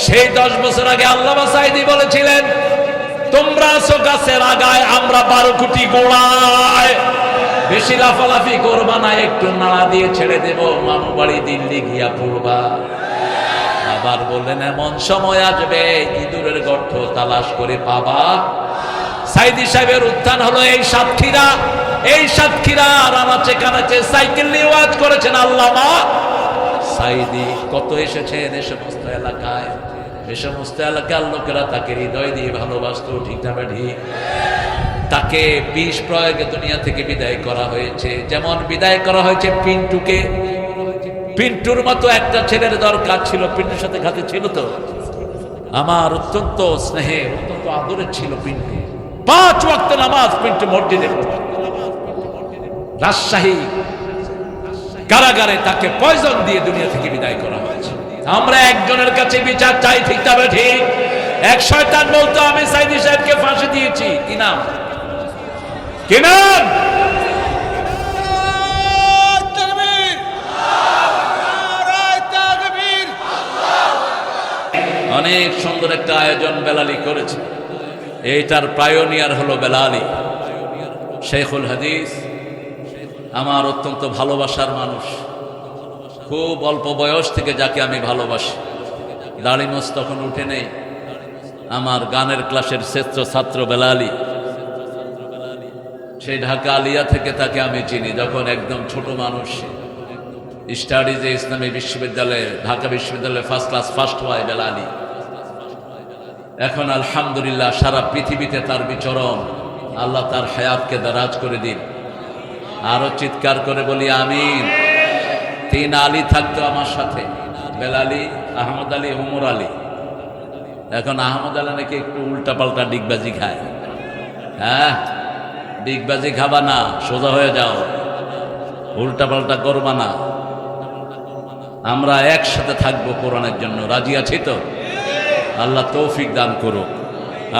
সেই 10 বছর আগে আল্লামা সাঈদী বলেছিলেন, তোমরা আছো গাছের আগায়, আমরা 12 কোটি গোড়ায়, বেশি লাফালাফি করবা না, একটু নাড়া দিয়ে ছেড়ে দেব, মামু বাড়ি দিল্লি গিয়া পড়বা। আবার বললেন, এমন সময় আসবে ইঁদুরের গর্ত তালাশ করে পাবা। সাঈদী সাহেবের উত্থান হলো এই সাতক্ষীরা আনাচে কানাচে সাইকেল নিয়ে ওয়াজ করেছেন আল্লামা সাঈদী। কত এসেছেন এ সমস্ত এলাকায়, এ সমস্ত এলাকার লোকেরা তাকে হৃদয় দিয়ে ভালোবাসতো, ঠিক না ঠিক? তাকে বিষ প্রয়োগে দুনিয়া থেকে বিদায় করা হয়েছে, যেমন বিদায় করা হয়েছে পিন্টুকে। পিন্টুর মতো একটা ছেলের দরকার ছিল, পিন্টুর সাথে ঘাতে ছিল তো। আমার অত্যন্ত স্নেহের, অত্যন্ত আদরের ছিল পিন্টু। 5 ওয়াক্ত নামাজ পিন্টু মসজিদে পড়ত। রাজশাহী কারাগারে তাকে পয়জন দিয়ে দুনিয়া থেকে বিদায় করা হয়েছে। আমরা একজনের কাছে বিচার চাই, ঠিক তবে ঠিক। এক শয়তান বলতো, আমি সাঈদী সাহেবকে ফাঁসি দিয়েছি। কি নাম? কি নাম? অনেক সুন্দর একটা আয়োজন বেলালি করেছে। এইটার পায়োনিয়ার হলো বেলালি, শেখুল হাদিস, আমার অত্যন্ত ভালোবাসার মানুষ। খুব অল্প বয়স থেকে যাকে আমি ভালোবাসি। দাড়ি মোছ তখন উঠে নেই। আমার গানের ক্লাসের শ্রেষ্ঠ ছাত্র বেলালি, সেই ঢাকা আলিয়া থেকে তাকে আমি চিনি। যখন একদম ছোট মানুষ, স্টাডিজে ইসলামী বিশ্ববিদ্যালয়ে, ঢাকা বিশ্ববিদ্যালয়ে ফার্স্ট ক্লাস ফার্স্ট হয় বেলালি। এখন আলহামদুলিল্লাহ সারা পৃথিবীতে তার বিচরণ। আল্লাহ তার হায়াতকে দারাজ করে দিন। আরো চিৎকার করে বলি আমিন। 3 আলী থাকতো আমার সাথে, বেলালি, আহমদ আলী, ওমর আলী। এখন আহমদ আলী নাকি একটু উল্টা পাল্টা ডিগবাজি খায়। হ্যাঁ, ডিগবাজি খাবা না, সোজা হয়ে যাও, উল্টা পাল্টা করবা না। আমরা একসাথে থাকবো কোরআনের জন্য, রাজি আছি তো? আল্লাহ তৌফিক দান করুক।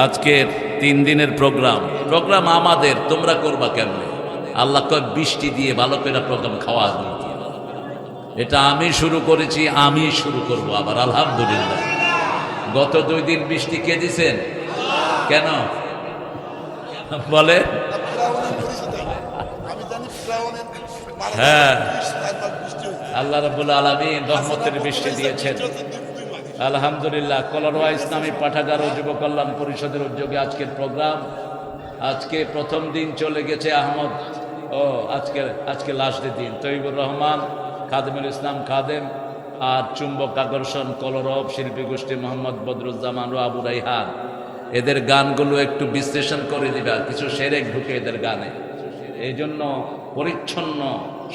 আজকের 3 দিনের প্রোগ্রাম আমাদের, তোমরা করবা কেমনে? আল্লাহ কয় বৃষ্টি দিয়ে ভালো করে প্রোগ্রাম খাওয়া দিই। এটা আমি শুরু করেছি, আমি শুরু করব আবার, আলহামদুলিল্লাহ। গত 2 দিন বৃষ্টি কে দিছেন? কেন বলে? হ্যাঁ, আল্লাহ রাব্বুল আলামিন রহমতের বৃষ্টি দিয়েছেন, আলহামদুলিল্লাহ। কলরওয়া ইসলামী পাঠাগার ও যুব কল্যাণ পরিষদের উদ্যোগে আজকের প্রোগ্রাম। আজকে প্রথম দিন চলে গেছে আহমদ, আজকে লাস্টের দিন। তৈবুর রহমান, খাদেমুল ইসলাম খাদেম, আর চুম্বক আকর্ষণ কলরব শিল্পী গোষ্ঠী মোহাম্মদ বদরুজ্জামান ও আবু রাইহান। এদের গানগুলো একটু বিশ্লেষণ করে দিবা, কিছু সেরেক ঢুকে এদের গানে। এই জন্য পরিচ্ছন্ন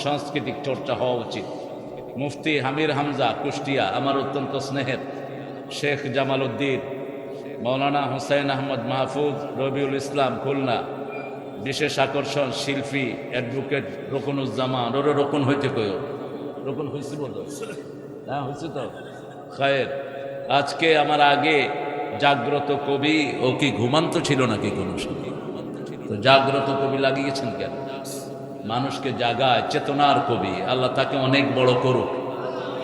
সাংস্কৃতিক চর্চা হওয়া উচিত। মুফতি আমির হামজা কুষ্টিয়া, আমার অত্যন্ত স্নেহের। শেখ জামাল উদ্দিন, মৌলানা হুসাইন আহমদ মাহফুজ, রবিউল ইসলাম খুলনা। বিশেষ আকর্ষণ শিল্পী অ্যাডভোকেট রকুনুজ্জামান। ওরা রকুন হইতে কয়, রকুন হয়েছে বলো? হ্যাঁ হয়েছে তো, খায়ের। আজকে আমার আগে জাগ্রত কবি, ও কি ঘুমান্ত ছিল নাকি কোনো সময়? তো জাগ্রত কবি লাগিয়েছেন কেন? মানুষকে জাগায়, চেতনার কবি। আল্লাহ তাকে অনেক বড় করুক।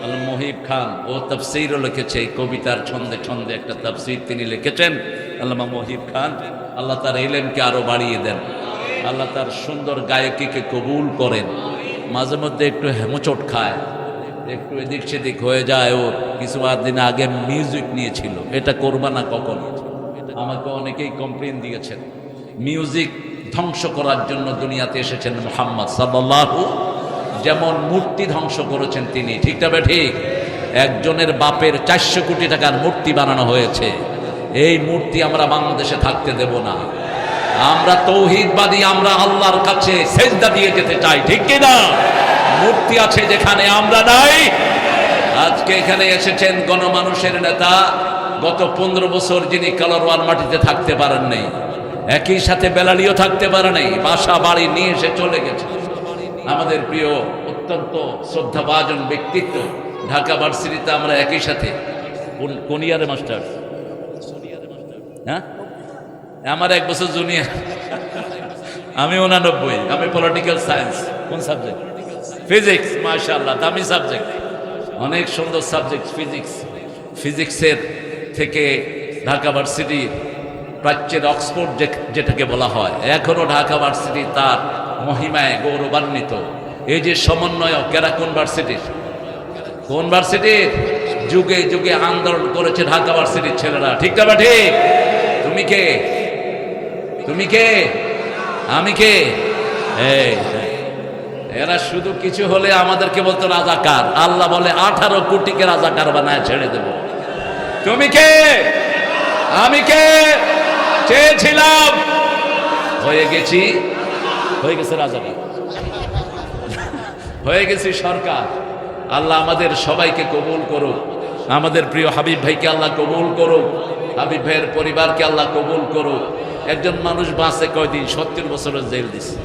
আল্লাহ মহিব খান, ও তাফসীরও লিখেছে, এই কবিতার ছন্দে ছন্দে একটা তাফসীর তিনি লিখেছেন, আল্লামা মহিব খান। আল্লাহ তার ইলমকে আরো বাড়িয়ে দেন, আল্লাহ তার সুন্দর গায়কিকে কবুল করেন। মাঝে মধ্যে একটু হেমচট খায়, একটু এদিক সেদিক হয়ে যায়। ও দিন আগে মিউজিক নিয়েছিল, এটা করবা না কখনো। আমাকে অনেকেই কমপ্লেন দিয়েছেন, মিউজিক ধ্বংস করার জন্য দুনিয়াতে এসেছেন মুহাম্মদ সাল্লাল্লাহু, যেমন মূর্তি ধ্বংস করেছেন তিনি, ঠিক তবে ঠিক। একজনের বাপের 400 কোটি টাকার মূর্তি বানানো হয়েছে। এই মূর্তি আমরা বাংলাদেশে থাকতে দেব না। আমরা তৌহিদবাদী, আমরা আল্লাহর কাছে সেজদা দিয়ে যেতে চাই, ঠিক কিনা? মূর্তি আছে যেখানে, আমরা নাই। আজকে এখানে এসেছেন গণমানুষের নেতা, গত 15 বছর যিনি কালরওয়ার মাটিতে থাকতে পারেন নাই, একই সাথে বেলালিও থাকতে পারে নাই, বাসা বাড়ি নিয়ে এসে চলে গেছে। আমাদের প্রিয় অত্যন্ত শ্রদ্ধাভাজন ব্যক্তিত্ব, ঢাকা ভার্সিটিতে আমরা একই সাথে। কোন ইয়ারে মাস্টার? হ্যাঁ, আমার 1 বছর জুনিয়র। আমি 89, আমি পলিটিক্যাল সায়েন্স। কোন সাবজেক্ট? ফিজিক্স। মাশাআল্লাহ, দামি সাবজেক্ট, অনেক সুন্দর সাবজেক্ট ফিজিক্স। ফিজিক্সের থেকে ঢাকা ভার্সিটির প্রাচ্যের অক্সফোর্ড যেটাকে বলা হয়, এখনো ঢাকা ভার্সিটি তার মহিমায় গৌরবান্বিত। এই যে সমন্বয়ক, এরা কোন ভার্সিটির? কোন ভার্সিটির? যুগে যুগে আন্দোলন করেছে ঢাকা ভার্সিটির ছেলেরা, ঠিক না ঠিক? তুমি কে? তুমি কে? আমি কে? এই এরা শুধু কিছু হলে আমাদেরকে বলতো রাজাকার। আল্লাহ বলে 18 কোটিকে রাজাকার বানায় ছেড়ে দেব। তুমি কে? আমি কে? চেয়েছিলাম, হয়ে গেছি, হয়ে গেছে রাজাকার, হয়ে গেছি সরকার। আল্লাহ আমাদের সবাইকে কবুল করুক, আমাদের প্রিয় হাবিব ভাইকে আল্লাহ কবুল করুক, হাবিব ভাইয়ের পরিবারকে আল্লাহ কবুল করুক। একজন মানুষ বাঁচে কয়দিন? 70 বছরের জেল দিছে।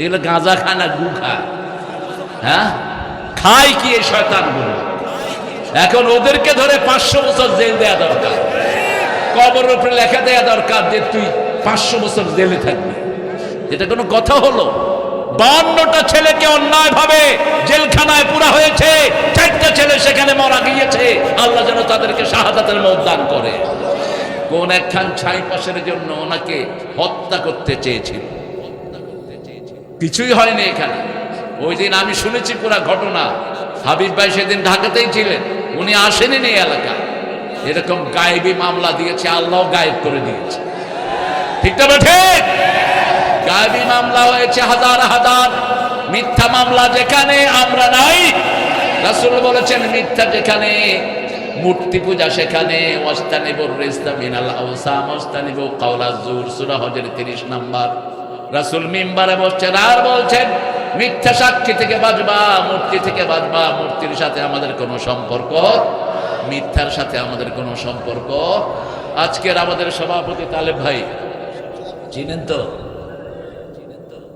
এগুলো গাঁজা খায় না গু খায়? হ্যাঁ, খায় কি এই শয়তানগুলো? এখন ওদেরকে ধরে 500 বছর জেল দেয়া দরকার, কবরের উপরে লেখা দেয়া দরকার যে তুই 500 বছর জেলে থাকবি। এটা কোনো কথা হলো? 52টা ছেলেকে অন্যায় ভাবে জেলখানায় পুরা হয়েছে, 4টা ছেলে সেখানে মারা গিয়েছে। আল্লাহ যেন তাদেরকে শাহাদাতের মওত দান করে। কোন একখান ছাই পাশের জন্য ওনাকে হত্যা করতে চেয়েছিল, কিছুই হয়নি এখানে। ওই দিন আমি শুনেছি পুরা ঘটনা। হাবিব ভাই সেদিন ঢাকাতেই ছিলেন, উনি আসেনি এই এলাকা। এরকম গায়েবী মামলা দিয়েছে, আল্লাহ গায়েব করে দিয়েছে, ঠিক না ঠিক? গায়েবী মামলা হয়েছে হাজার হাজার, মিথ্যা মামলা যেখানে আমরা নাই। রাসূল বলেছেন মিথ্যা যেখানে, মূর্তি পূজা সেখানে। ওয়াস্তানিবুর রিজতা মিনাল আওসাম ওয়াস্তানিবু কাওলাজ জুর, সূরা হজের 30 নাম্বার। রাসূল মিম্বারে বসছেন আর বলছেন মিথ্যা সাক্ষী থেকে বাঁচবা, মূর্তি থেকে বাঁচবা। মূর্তির সাথে আমাদের কোনো সম্পর্ক, মিথ্যার সাথে আমাদের কোনো সম্পর্ক। আজকের আমাদের সভাপতি তালেব ভাই চিনেন তো?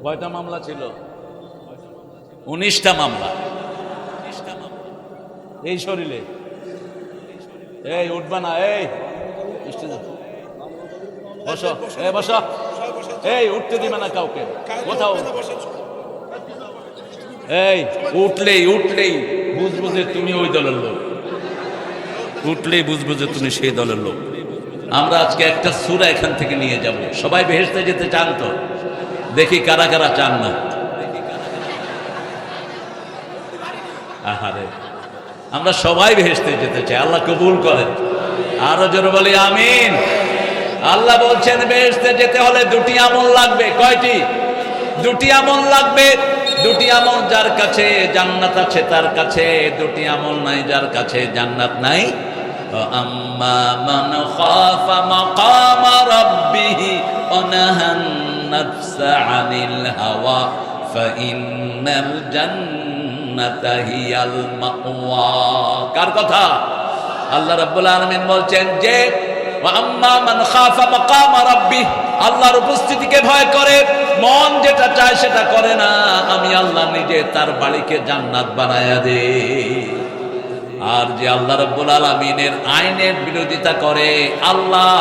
কয়টা মামলা ছিল? 19টা মামলা এই শরীরে। এই উঠবা না, এই বসো, এই বসো, এই উঠতে দিবে না কাউকে কোথাও। এই উঠলেই বুঝবো যে তুমি ওই দলের লোক, উঠলেই বুঝবো যে তুমি সেই দলের লোক। আমরা আজকে একটা সূরা এখান থেকে নিয়ে যাব। সবাই বেহেশতে যেতে চান তো? দেখি কারা কারা চান না। আহারে, আমরা সবাই বেহেশতে যেতে চাই, আল্লাহ কবুল করেন। আরো জোরে বলি আমিন। আল্লাহ বলছেন বেহেশতে যেতে হলে 2টি আমল লাগবে। কয়টি? 2টি আমল লাগবে। 2টি আমল যার কাছে জান্নাত আছে তার কাছে, 2টি আমল নাই যার কাছে জান্নাত নাই। আম্মা মান খাফা মাকামা রাব্বিহি ওয়া নাহান নাফসা আনিল হাওয়া ফাইন্নাল জান্নাতা হিয়াল মাওয়া। কার কথা? আল্লাহ রাব্বুল আলামিন বলছেন যে আম্মা মান খাফা মাকামা রাব্বিহি, আল্লাহর উপস্থিতিকে ভয় করে, মন যেটা চায় সেটা করে না, আমি আল্লাহ নিজে তার বাড়িকে জান্নাত বানায়া দে। আর যে আল্লাহ রাব্বুল আলামিনের আইনের বিরোধিতা করে, আল্লাহ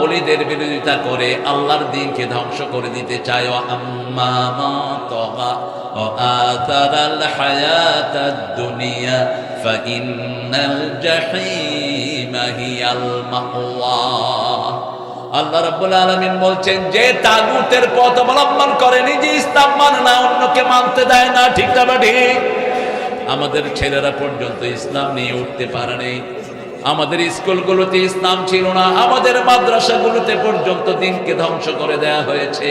ওলিদের বিরোধিতা করে, আল্লাহর দ্বীনকে ধ্বংস করে দিতে চায়, আম্মা মা তাগা ওয়া আতারাল হায়াতাদ দুনিয়া ফাইন্নাল জাহিমা হিয়াল মাওয়া। আল্লাহ রাব্বুল আলামিন বলছেন যে তাগুতের পথ অবলম্বন করে, নিজে ইসলাম মানে না, অন্যকে মানতে দেয় না, ঠিক না ঠিক? আমাদের ছেলেরা পর্যন্ত ইসলাম নিয়ে উঠতে পারেনি। আমাদের স্কুলগুলোতে ইসলাম ছিল না, আমাদের মাদ্রাসাগুলোতে পর্যন্ত দ্বীনকে ধ্বংস করে দেয়া হয়েছে।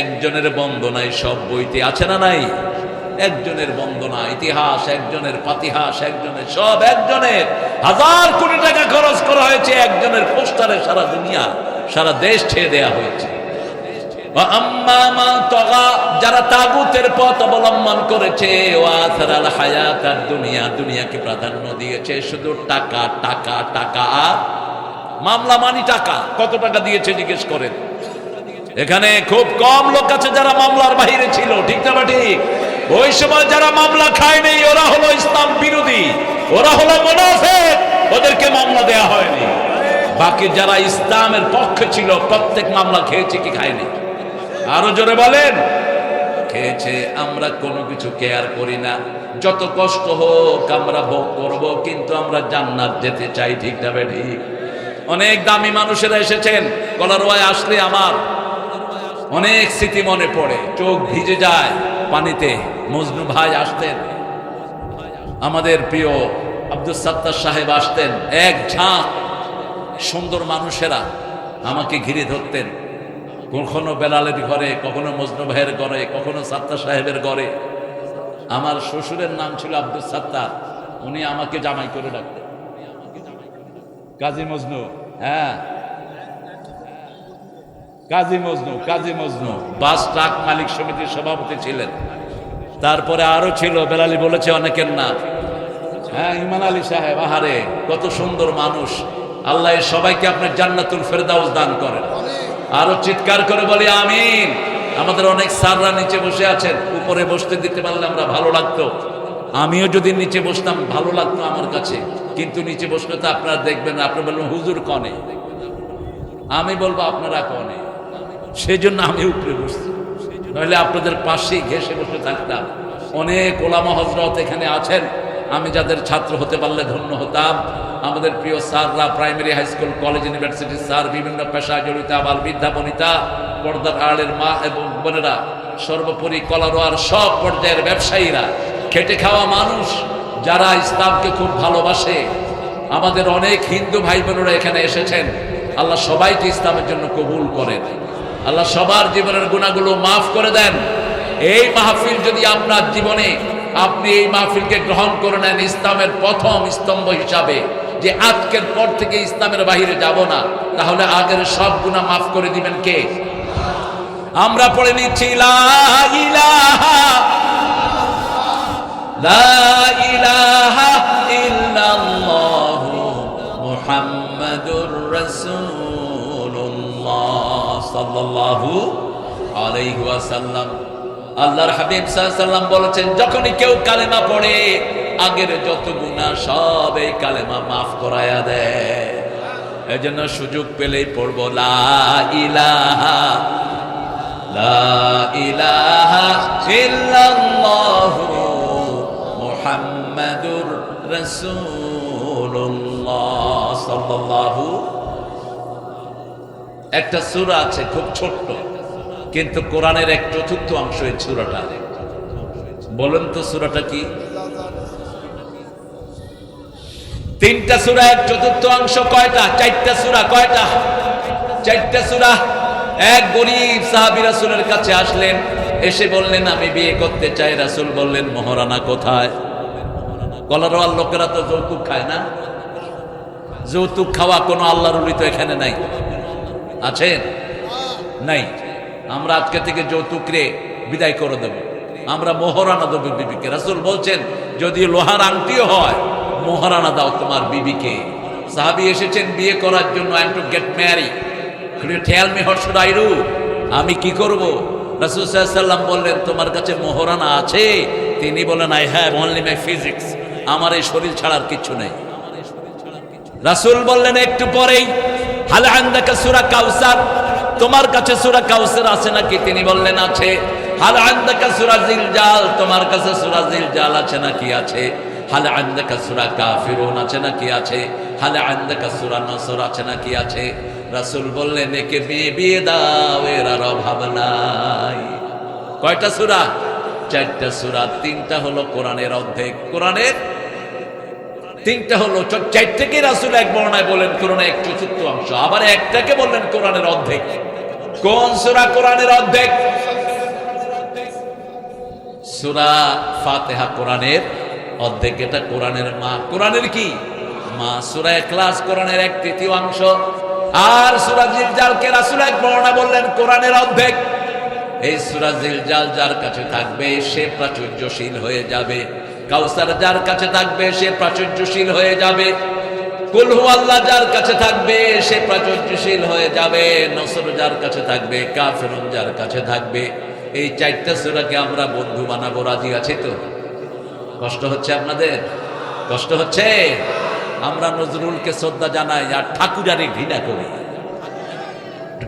একজনের বন্দনায় সব বইতে আছে না নাই? একজনের বন্দনা, ইতিহাস একজনের, পাতিহাস একজনের, সব একজনের। 1000 কোটি টাকা খরচ করা হয়েছে একজনের পোস্টারে, সারা দুনিয়া সারা দেশ ছেয়ে দেয়া হয়েছে। আম্মা মা তাগা, যারা তাগুতের পথ অবলম্বন করেছে, ওয়া আসারাল হায়াতাদ দুনিয়া, দুনিয়াকে প্রাধান্য দিয়েছে, শুধু টাকা টাকা টাকা। মামলা মানি টাকা। কত টাকা দিয়েছে জিজ্ঞেস করেন। এখানে খুব কম লোক আছে যারা মামলার বাহিরে ছিল, ঠিক না ঠিক? ওই সময় যারা মামলা খায়নি ওরা হলো ইসলাম বিরোধী, ওরা হলো মুনাফিক, ওদেরকে মামলা দেয়া হয়নি। বাকি যারা ইসলামের পক্ষে ছিল প্রত্যেক মামলা খেয়েছে কি খায়নি? আরো জোরে বলেন। খেয়েছে। আমরা কোনো কিছু কেয়ার করি না, যত কষ্ট হোক আমরা ভোগ করব, কিন্তু আমরা জান্নাত যেতে চাই, ঠিক না ঠিক? অনেক দামি মানুষেরা এসেছেন। কলারোয়ায় আসলে আমার অনেক স্মৃতি মনে পড়ে, চোখ ভিজে যায় পানিতে। মজনু ভাই আসতেন, আমাদের প্রিয় আব্দুল সাত্তার সাহেব আসতেন, এক ঝাঁক সুন্দর মানুষেরা আমাকে ঘিরে ধরতেন। কখনো বেলালের ঘরে, কখনো মজনু ভাইয়ের ঘরে, কখনো সাত্তার সাহেবের ঘরে। আমার শ্বশুরের নাম ছিল আব্দুল সাত্তার, উনি আমাকে জামাই করে রাখতেন। কাজী মজনু, হ্যাঁ কাজী মজনু, কাজী মজনু বাস ট্রাক মালিক সমিতির সভাপতি ছিলেন। তারপরে আরো ছিল, বেলালি বলেছে অনেকের নাম, হ্যাঁ ইমান আলী সাহেব। আহারে কত সুন্দর মানুষ। আল্লাহ সবাইকে আপনার জান্নাতুল ফেরদাউস দান করেন। আরো চিৎকার করে বলি আমিন। আমাদের অনেক স্যাররা নিচে বসে আছেন, উপরে বসতে দিতে পারলে আমরা ভালো লাগতো। আমিও যদি নিচে বসতাম ভালো লাগতো আমার কাছে, কিন্তু নিচে বসলে তো আপনারা দেখবেন, আপনারা বলবেন হুজুর কনে, আমি বলবো আপনারা কনে, সেই জন্য আমি উপরে বসছি, নইলে আপনাদের পাশেই ঘেসে বসে থাকতাম। অনেক ওলামা হযরত এখানে আছেন, আমি যাদের ছাত্র হতে পারলে ধন্য হতাম। আমাদের প্রিয় স্যাররা, primary, high school, college, university sir, বিভিন্ন পেশায় জড়িত আবার বৃদ্ধা বনিতা, পর্দার আড়ের মা এবং বোনেরা, সর্বোপরি কলারোয়ার সব পর্যায়ের ব্যবসায়ীরা, খেটে খাওয়া মানুষ যারা ইসলামকে খুব ভালোবাসে, আমাদের অনেক হিন্দু ভাই বোনেরা এখানে এসেছেন। আল্লাহ সবাইকে ইসলামের জন্য কবুল করেন। আল্লাহ সবার জীবনের গুনাহগুলো মাফ করে দেন। এই মাহফিল যদি আপনার জীবনে, আপনি এই মাহফিলকে গ্রহণ করে নেন ইসলামের প্রথম স্তম্ভ হিসাবে, যে আজকের পর থেকে ইসলামের বাহিরে যাব না, তাহলে আগের সব গুনাহ মাফ করে দিবেন কে? আমরা পড়ে নিচ্ছি লা ইলাহা ইল্লাল্লাহু মুহাম্মাদুর রাসূলুল্লাহ সাল্লাল্লাহু আলাইহি ওয়াসাল্লাম। আল্লাহর হাবিব সাল্লাল্লাহু আলাইহি ওয়াসাল্লাম বলেছেন, যখনই কেউ কালেমা পড়ে আগের যত গুনাহ সব এই কালেমা মাফ করায়া দেয়। এজন্য সুযোগ পেলেই পড়ব লা ইলাহা ইল্লাল্লাহু মুহাম্মাদুর রাসূলুল্লাহ সাল্লাল্লাহু। একটা সূরা আছে খুব ছোট্ট, কিন্তু কোরআনের এক চতুর্থ অংশ এই সূরাটা। বলেন তো সূরাটা কি? তিনটা সূরা, এক চতুর্থ অংশ কয়টা? চারটা সূরা। কয়টা? চারটা সূরা। এক গরীব সাহাবী রাসূলের কাছে আসলেন, এসে বললেন আমি বিয়ে করতে চাই। রাসূল বললেন মহারানা কোথায়? কলারওয়াল লোকেরা তো যৌতুক খায় না। যৌতুক খাওয়া কোনো আল্লাহর ওলি তো এখানে নাই, আছেন? নাই। আমরা আজকে থেকে যৌতুক রে বিদায় করে দেব, আমরা মোহরানা দেব বিবিকে। রাসূল বলছেন যদি লোহার আংটিও হয় মোহরানা দাও তোমার বিবিকে। সাহাবী এসেছেন বিয়ে করার জন্য, I am to get married, could you tell me what should I do? আমি কি করব? রাসূল সাল্লাল্লাহু আলাইহি ওয়াসাল্লাম বললেন তোমার কাছে মোহরানা আছে? তিনি বলেন I have only my physics, আমার এই শরীর ছাড়া আর কিছু নেই। রাসূল বললেন একটু পরেই হাল আনদাকা সূরা কাউসার, তোমার কাছে সূরা কাউসার আছে নাকি? তিনি বললেন আছে। হাল আনদাকা সূরা জিলজাল, তোমার কাছে সূরা জিলজাল আছে নাকি? আছে। হাল আনদাকা সূরা কাফিরুন আছে নাকি? আছে। হাল আনদাকা সূরা নাসর আছে নাকি? আছে। রাসূল বললেন একে বিয়ে দাও, এর আর অভাব নাই। কয়টা সূরা? চারটা সূরা। তিনটা হলো কোরআনের অর্ধেক, কোরআনের তিনটা হলো। চারটাকে রাসূল এক বর্ণনায় বলেন কোরআনের এক চতুর্থ অংশ, আবার একটাকে বললেন কোরআনের অর্ধেক। কোন সূরা কোরআনের অর্ধেক? সূরা ফাতিহা কোরআনের অর্ধেক। এটা কোরআনের মা। কোরআনের কি মা? সূরা ইখলাস কোরআনের এক তৃতীয় অংশ। আর সূরা জিলজালকে রাসূল এক বর্ণনা বললেন কোরআনের অর্ধেক। এই সূরা জিলজাল যার কাছে থাকবে সে প্রাচুর্যশীল হয়ে যাবে। কাউসার যার কাছে থাকবে সে প্রাচুর্যশীল হয়ে যাবে। কুল হুয়াল্লাহ যার কাছে থাকবে সে প্রাচুর্যশীল হয়ে যাবে। নসর যার কাছে থাকবে, কাফিরুন যার কাছে থাকবে। এই চারটা সূরাকে আমরা বন্ধু বানাবো, রাজি আছি তো? কষ্ট হচ্ছে আপনাদের? কষ্ট হচ্ছে? আমরা নজরুলকে শ্রদ্ধা জানাই আর ঠাকুরারে ঘৃণা করি।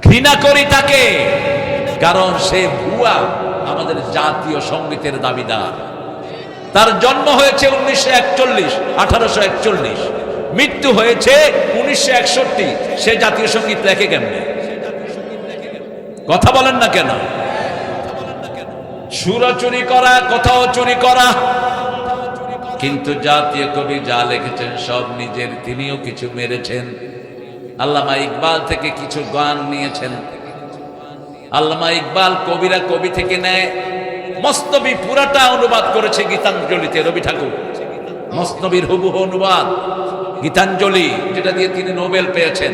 ঘৃণা করি তাকে, কারণ সে ভুয়া আমাদের জাতীয় সঙ্গীতের দাবিদার। তার জন্ম হয়েছে 1841। মৃত্যু হয়েছে 1961, সে জাতীয় সঙ্গীত লেখে কেমনে? কথা বলেন না কেন? সুর চুরি করা, কথাও চুরি করা। কিন্তু জাতীয় কবি যা লিখেছেন সব নিজের, তিনিও কিছু মেরেছেন। আল্লামা ইকবাল থেকে কিছু গান নিয়েছেন। আল্লামা ইকবাল কবিরা কবি থেকে নেয়। মস্তবি পুরাটা অনুবাদ করেছে গীতাঞ্জলিতে রবি ঠাকুর। মস্তবির হুবহু অনুবাদ গীতাঞ্জলি, যেটা দিয়ে তিনি নোবেল পেয়েছেন।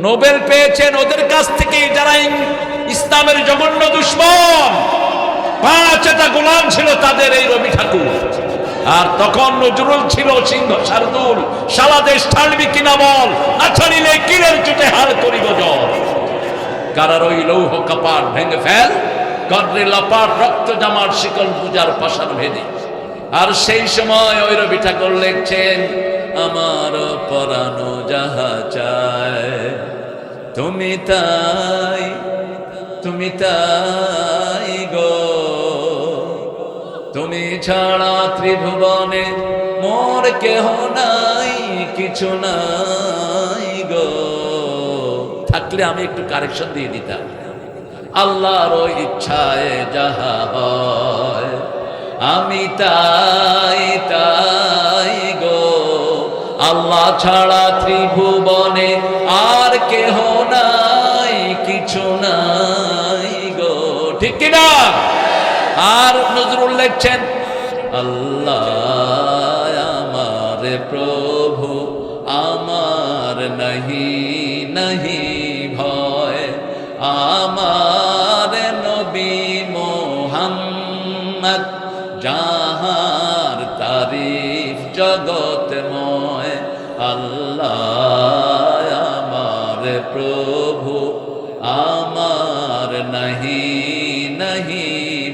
নোবেল পেয়েছেন ওদের কাছ থেকে যারা ইসলামের জঘন্য দুশমন। 5টা গোলাম ছিল তাদের এই রবি ঠাকুর। আর তখন নজরুল ছিল সিংহ শার্দুল, সারা দেশ ছাড়বি কিনা বল, না ছাড়িলে কিলের চুটে হার করিব জল। কারার ওই লৌহ কপাট ভেঙে ফেল, কর্রে লপাট রক্ত জামার শিকল পূজার পাশান ভেদে। আর সেই সময় ওই রবি ঠাকুর লিখছেন, আমার পরানো যাহা চায় তুমি তাই, তুমি তাই গো, তুমি ছাড়া ত্রিভুবনে মোর কেহ নাই, কিছু নাই গো। থাকলে আমি একটু কারেকশন দিয়ে দিতাম। আল্লাহর ওই ইচ্ছায় যাহা হয় আমি তাই তাই গো, আল্লাহ ছাড়া ত্রিভুবনে আর কেহ নাই, কিছু নাই গো। ঠিক কিনা? আর নজরুল লিখছেন, আল্লাহ আমার প্রভু আমার নাহি নাহি ভয়, আমার নবী মোহাম্মদ যাহার তারিফ জগতময়। আল্লাহ আমার প্রভু আমার নাহি নাহি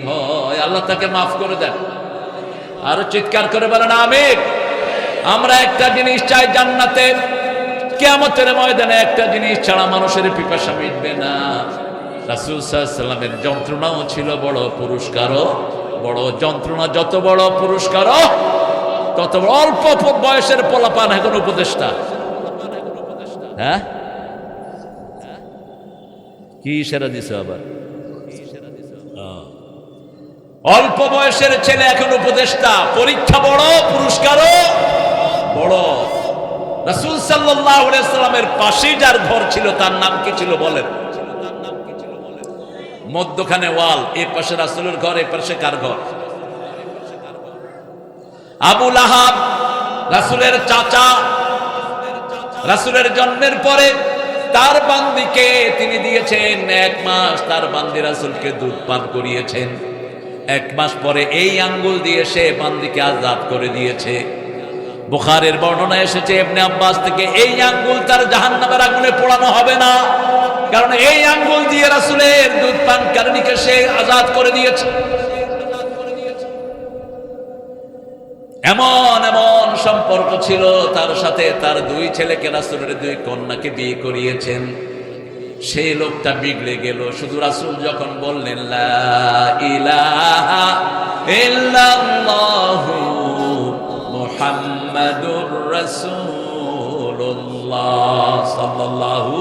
ভয়। আল্লাহ তাকে মাফ করে দেন। আরো চিৎকার করে বলেন আমিন। আমরা একটা জিনিস চাই জান্নাতে, কিয়ামতের ময়দানে একটা জিনিস ছাড়া মানুষের পিপাসা মিটবে না। রাসূল সাল্লাল্লাহু আলাইহি ওয়াসাল্লামের যন্ত্রণাও ছিল বড়, পুরস্কারও বড়। যন্ত্রণা যত বড়, পুরস্কারও তত বড়। অল্প বয়সের পোলাপান এখন উপদেষ্টা। হ্যাঁ, কি ইশারা দিছে আবার? অল্প বয়সের ছেলে এখন উপদেষ্টা। পরীক্ষা বড়, পুরস্কারও বড়। রাসূল সাল্লাল্লাহু আলাইহি ওয়াসাল্লামের পাশে যার ঘর ছিল তার নাম কি ছিল বলেন? মধ্যখানে ওয়াল, এই পাশে রাসূলের ঘর, এই পাশে কার ঘর? আবু লাহাব, রাসূলের চাচা। রাসূলের জন্মের পরে তার বান্দিকে তিনি দিয়েছেন 1 মাস, তার বান্দি রাসূলকে দুধ পান করিয়েছেন। 1 মাস পরে এই আঙ্গুল দিয়ে সে বান্দিকে আজাদ করে দিয়েছে। বুখারীর বর্ণনা এসেছে ইবনে আব্বাস থেকে, এই আঙ্গুল তার জাহান্নামের আগুনে পোড়ানো হবে না, কারণ এই আঙ্গুল দিয়ে রাসূলের দুধ পানকারিণীকে সে আজাদ করে দিয়েছে। এমন এমন সম্পর্ক ছিল তার সাথে। তার 2 ছেলেকে, রাসূলের 2 কন্যাকে বিয়ে করিয়েছেন। সেই লোকটা বিগড়ে গেল। শুধু রাসূল যখন বললেন লা ইলাহা ইল্লাল্লাহু মুহাম্মাদুর রাসূলুল্লাহ সাল্লাল্লাহু,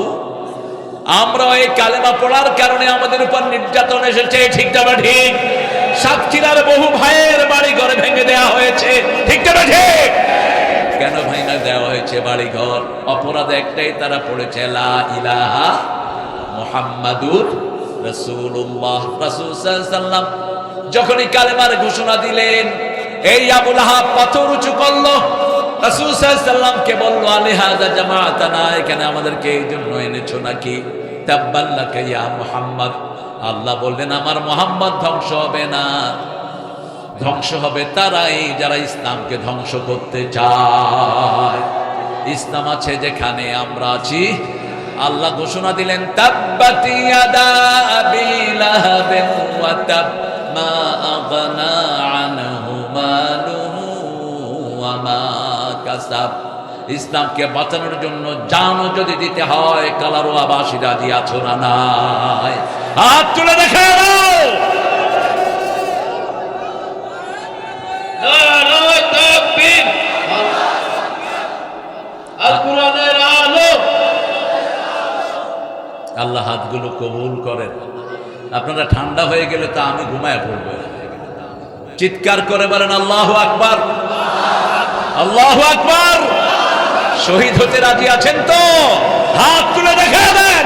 আমরা এই কালেমা পড়ার কারণে আমাদের উপর নির্যাতন এসেছে। ঠিক না ঠিক? সাতক্ষীরার বহু ভাইয়ের বাড়ি ঘর ভেঙে দেওয়া হয়েছে। ঠিক না ঠিক? কেন ভেঙে দেওয়া হয়েছে বাড়ি ঘর? অপরাধ একটাই, তারা পড়েছে লা ইলাহা মুহাম্মাদুর রাসূলুল্লাহ। রাসূল সাল্লাল্লাহু আলাইহি ওয়াসাল্লাম যখনই কালেমার ঘোষণা দিলেন, এই আবু লাহাব পাথর উঁচু করলো। রাসূল সাল্লাল্লাহু আলাইহি ওয়াসাল্লামকে বলল, আলিহাযা জামাআতানা, এখানে আমাদেরকে এই জন্য এনেছো নাকি? তাব্বান লাকা ইয়া মুহাম্মদ। আল্লাহ বললেন, আমার মুহাম্মদ ধ্বংস হবে না, ধ্বংস হবে তারাই যারা ইসলামকে ধ্বংস করতে চায়। ইসলাম আছে যেখানে আমরা আছি। আল্লাহ ঘোষণা দিলেন, তাব্বাত ইয়াদা আবি লাহাবিন ওয়া তাব মা আগনা আনহু মালুহু ওয়া মা কাসাব। ইসলামকে বাঁচানোর জন্য জানও যদি দিতে হয়, কালারোয়াবাসী রাজি আছো না নাই? হাত তুলে দেখাও। আল্লাহ হাতগুলো কবুল করেন। আপনারা ঠান্ডা হয়ে গেলে তা আমি ঘুমায় পড়ব। চিৎকার করে বলেন আল্লাহু আকবার, আল্লাহু আকবার। শহীদ হতে রাজি আছেন তো? হাত তুলে দেখা দেন।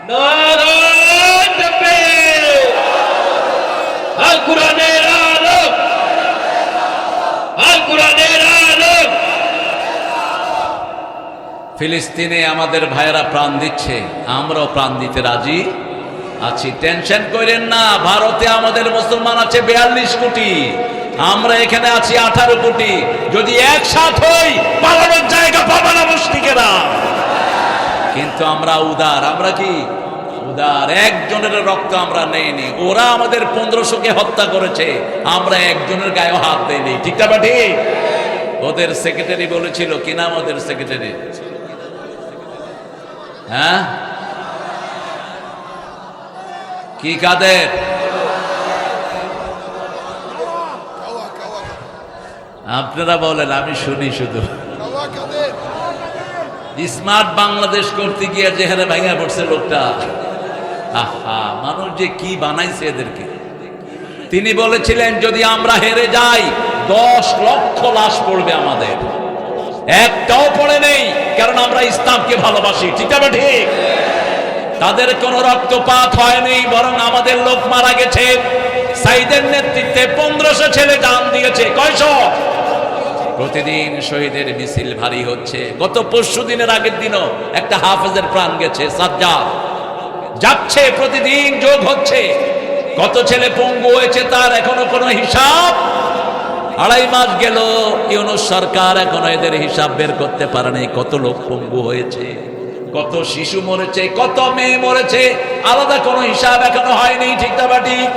নারায়ে তাকবীর। আল কোরআনের আলো, আল কোরআনের আলো। ফিলিস্তিনে আমাদের ভাইয়েরা প্রাণ দিচ্ছে, আমরাও প্রাণ দিতে রাজি আছি। টেনশন করেন না, ভারতে আমাদের মুসলমান আছে 42 কোটি, আমরা এখানে আছি 18 কোটি। যদি একসাথ হই পালানোর জায়গা পাবে না মুশরিকেরা। কিন্তু আমরা উদার, আমরা কি উদার? একজনের রক্ত আমরা নেইনি। ওরা আমাদের 1500কে হত্যা করেছে, আমরা একজনের গায়ে হাত দেইনি। ঠিক না ঠিক? ওদের সেক্রেটারি বলেছিল, কি নাম ওদের সেক্রেটারি? হ্যাঁ, কি কাদের? আপনারা বলেন, আমি শুনি শুধু। স্মার্ট বাংলাদেশ করতে গিয়ে যে হারে ভাঙা পড়ছে লোকটা, আহা, মানুষ যে কি বানাইছে এদেরকে। তিনি বলেছিলেন যদি আমরা হেরে যাই 10 লক্ষ লাশ পড়বে আমাদের, একটাও পড়ে নেই, কারণ আমরা ইসলামকে ভালোবাসি। ঠিক আছে ঠিক? তাদের কোনো রক্তপাত হয়নি, বরং আমাদের লোক মারা গেছে। সাইদের নেতৃত্বে 1500 ছেলে জান দিয়েছে। কয়শো? প্রতিদিন শহীদের মিছিল ভারী হচ্ছে। গত পরশু দিনের আগের দিনও একটা হাফেজের প্রাণ গেছে, সাজ্জাদ যাচ্ছে, প্রতিদিন যোগ হচ্ছে। কত ছেলে পঙ্গু হয়েছে তার এখনো কোনো হিসাব। 2.5 মাস গেল, ইউনূস সরকার এখনো এদের হিসাব বের করতে পারেনি। কত লোক পঙ্গু হয়েছে, কত শিশু মরেছে, কত মেয়ে মরেছে, আলাদা কোনো হিসাব এখনো হয়নি। ঠিক না ঠিক?